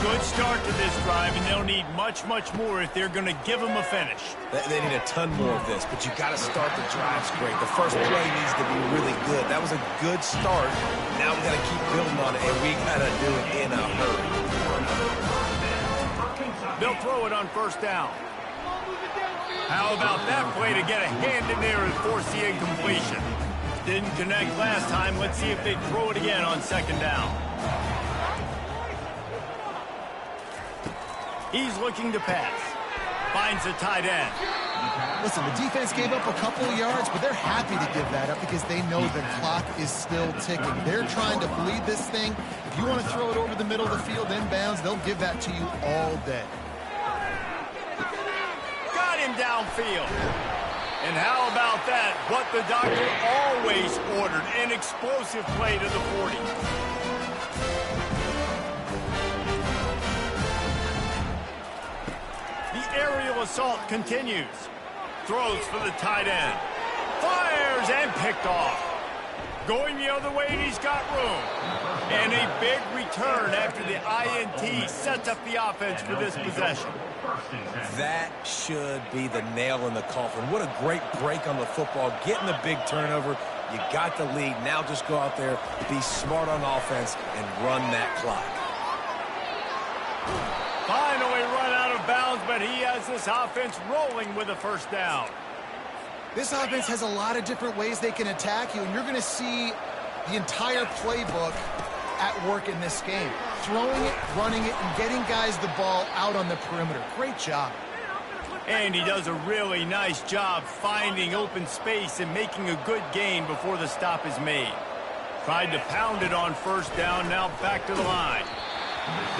A: Good start to this drive, and they'll need much, much more if they're going to give them a finish.
B: They need a ton more of this, but you got to start the drives great. The first play needs to be really good. That was a good start. Now we got to keep building on it, and we got to do it in a hurry.
A: They'll throw it on first down. How about that play to get a hand in there and force the incompletion? Didn't connect last time. Let's see if they throw it again on second down. He's looking to pass. Finds the tight end.
C: Listen, the defense gave up a couple of yards, but they're happy to give that up because they know the clock is still ticking. They're trying to bleed this thing. If you want to throw it over the middle of the field inbounds, they'll give that to you all day.
A: Got him downfield. And how about that? What the doctor always ordered, an explosive play to the 40. Aerial assault continues. Throws for the tight end. Fires and picked off. Going the other way, and he's got room. And a big return after the INT sets up the offense for this possession.
B: That should be the nail in the coffin. What a great break on the football. Getting the big turnover. You got the lead. Now just go out there, be smart on offense, and run that clock.
A: Finally run out of bounds, but he has this offense rolling with a first down.
C: This offense has a lot of different ways they can attack you, and you're going to see the entire playbook at work in this game. Throwing it, running it, and getting guys the ball out on the perimeter. Great job.
A: And he does a really nice job finding open space and making a good gain before the stop is made. Tried to pound it on first down, now back to the line.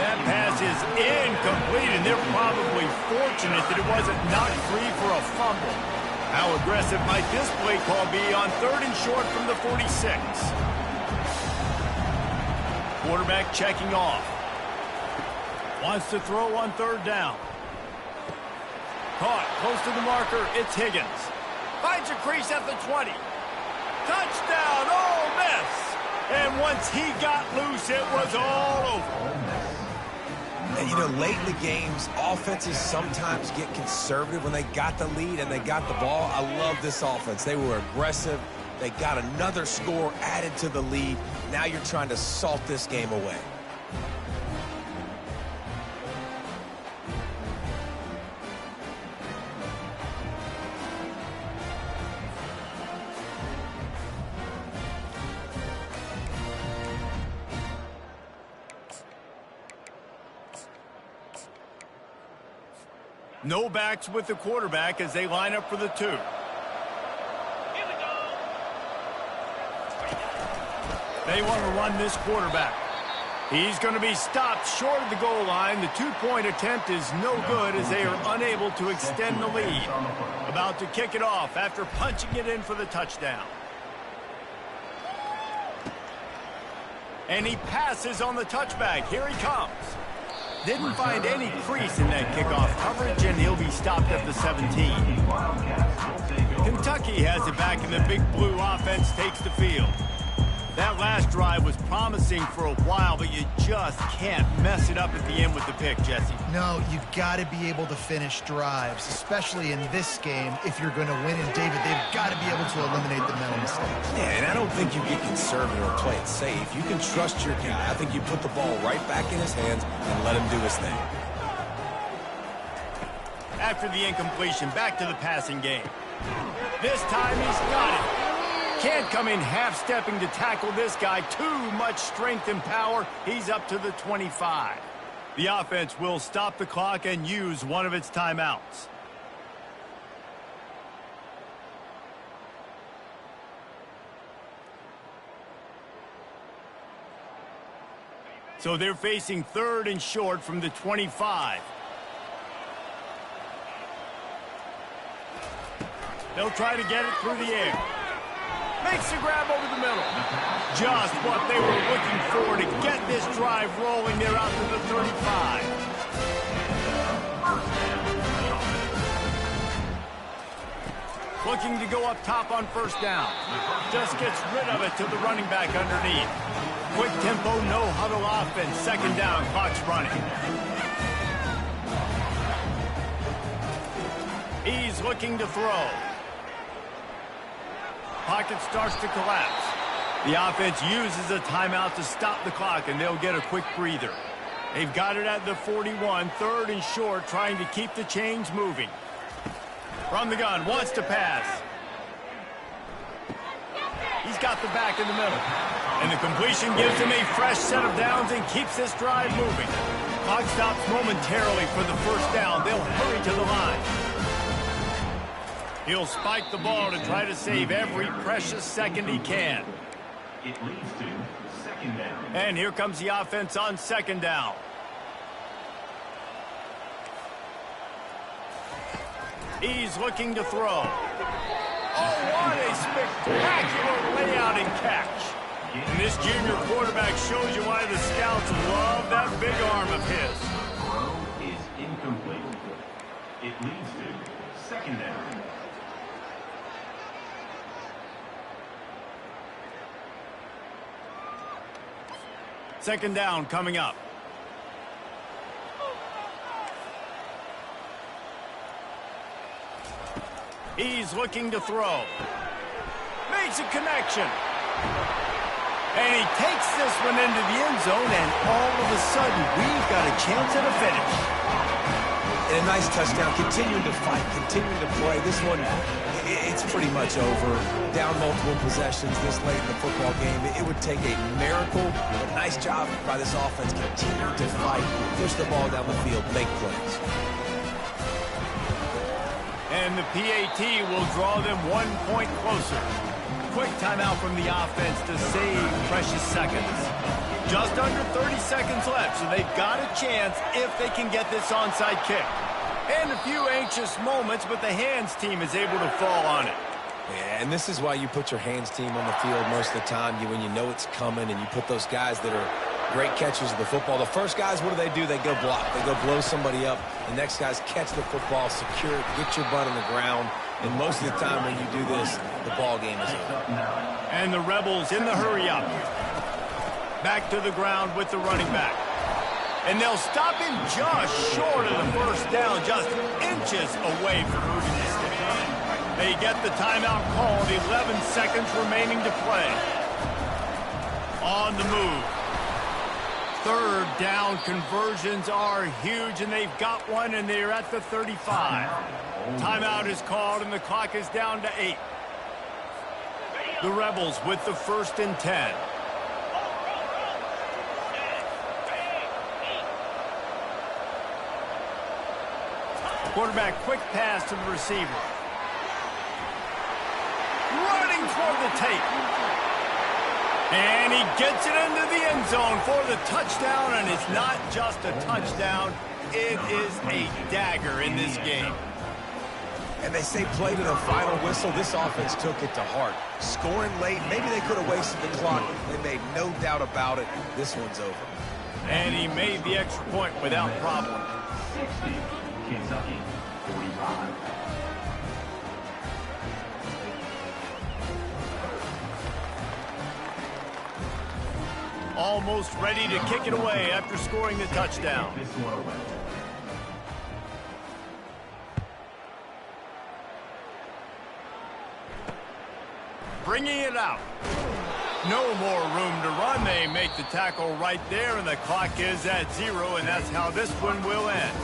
A: That pass is incomplete, and they're probably fortunate that it wasn't knocked free for a fumble. How aggressive might this play call be on 3rd and short from the 46? Quarterback checking off. Wants to throw on 3rd down. Caught close to the marker. It's Higgins. Finds a crease at the 20. Touchdown, Ole Miss. And once he got loose, it was all over.
B: And, you know, late in the games, offenses sometimes get conservative when they got the lead and they got the ball. I love this offense. They were aggressive. They got another score added to the lead. Now you're trying to salt this game away.
A: No backs with the quarterback as they line up for the 2. They want to run this quarterback. He's going to be stopped short of the goal line. The 2-point attempt is no good as they are unable to extend the lead. About to kick it off after punching it in for the touchdown. And he passes on the touchback. Here he comes. Didn't find any crease in that kickoff coverage, and he'll be stopped at the 17. Kentucky has it back, and the big blue offense takes the field. That last drive was promising for a while, but you just can't mess it up at the end with the pick, Jesse.
C: No, you've got to be able to finish drives, especially in this game if you're going to win. And, David, they've got to be able to eliminate the mental mistakes.
B: Yeah, and I don't think you get conservative or play it safe. You can trust your guy. I think you put the ball right back in his hands and let him do his thing.
A: After the incompletion, back to the passing game. This time he's got it. Can't come in half-stepping to tackle this guy. Too much strength and power. He's up to the 25. The offense will stop the clock and use one of its timeouts. So they're facing 3rd and short from the 25. They'll try to get it through the air. Makes the grab over the middle. Just what they were looking for to get this drive rolling. They're out to the 35. Looking to go up top on 1st down. Just gets rid of it to the running back underneath. Quick tempo, no huddle offense. 2nd down, clock's running. He's looking to throw. Pocket starts to collapse. The offense uses a timeout to stop the clock, and they'll get a quick breather. They've got it at the 41, 3rd and short, trying to keep the chains moving. From the gun, wants to pass. He's got the back in the middle. And the completion gives him a fresh set of downs and keeps this drive moving. Clock stops momentarily for the 1st down. They'll hurry to the line. He'll spike the ball to try to save every precious second he can.
E: It leads to 2nd down.
A: And here comes the offense on 2nd down. He's looking to throw. Oh, what a spectacular layout and catch. And this junior quarterback shows you why the scouts love that big arm of his.
E: Throw is incomplete. It leads to 2nd down.
A: Second down coming up. He's looking to throw. Makes a connection. And he takes this one into the end zone, and all of a sudden, we've got a chance at a finish.
B: And a nice touchdown, continuing to fight, continuing to play. This one, it's pretty much over. Down multiple possessions this late in the football game. It would take a miracle. A nice job by this offense, continuing to fight, push the ball down the field, make plays.
A: And the PAT will draw them 1 point closer. Quick timeout from the offense to save precious seconds. Just under 30 seconds left, so they've got a chance if they can get this onside kick. And a few anxious moments, but the hands team is able to fall on it.
B: Yeah, and this is why you put your hands team on the field most of the time, when you know it's coming, and you put those guys that are great catchers of the football. The first guys, what do? They go block. They go blow somebody up. The next guys catch the football, secure it, get your butt on the ground. And most of the time when you do this, the ball game is over.
A: And the Rebels in the hurry up. Back to the ground with the running back. And they'll stop him just short of the 1st down, just inches away from moving the stick. They get the timeout called, 11 seconds remaining to play. On the move. 3rd down conversions are huge, and they've got one, and they're at the 35. Timeout is called, and the clock is down to 8. The Rebels with the 1st and 10. Quarterback, quick pass to the receiver. Running for the tape. And he gets it into the end zone for the touchdown, and it's not just a touchdown, it is a dagger in this game.
B: And they say play to the final whistle. This offense took it to heart. Scoring late, maybe they could have wasted the clock. They made no doubt about it. This one's over.
A: And he made the extra point without problem.
E: 60, Kentucky, 45.
A: Almost ready to kick it away after scoring the touchdown. Bringing it out. No more room to run. They make the tackle right there, and the clock is at 0, and that's how this one will end.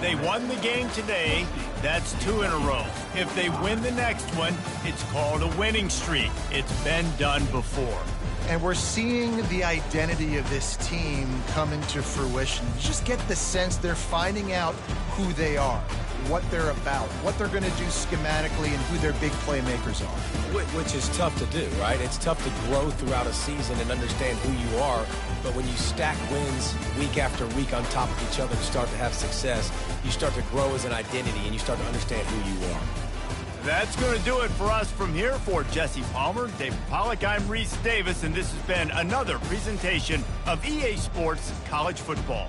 A: They won the game today. That's 2 in a row. If they win the next one, it's called a winning streak. It's been done before.
C: And we're seeing the identity of this team come into fruition. You just get the sense they're finding out who they are, what they're about, what they're going to do schematically, and who their big playmakers are.
B: Which is tough to do, right? It's tough to grow throughout a season and understand who you are. But when you stack wins week after week on top of each other and start to have success, you start to grow as an identity and you start to understand who you are.
A: That's going to do it for us from here. For Jesse Palmer, David Pollack, I'm Reese Davis, and this has been another presentation of EA Sports College Football.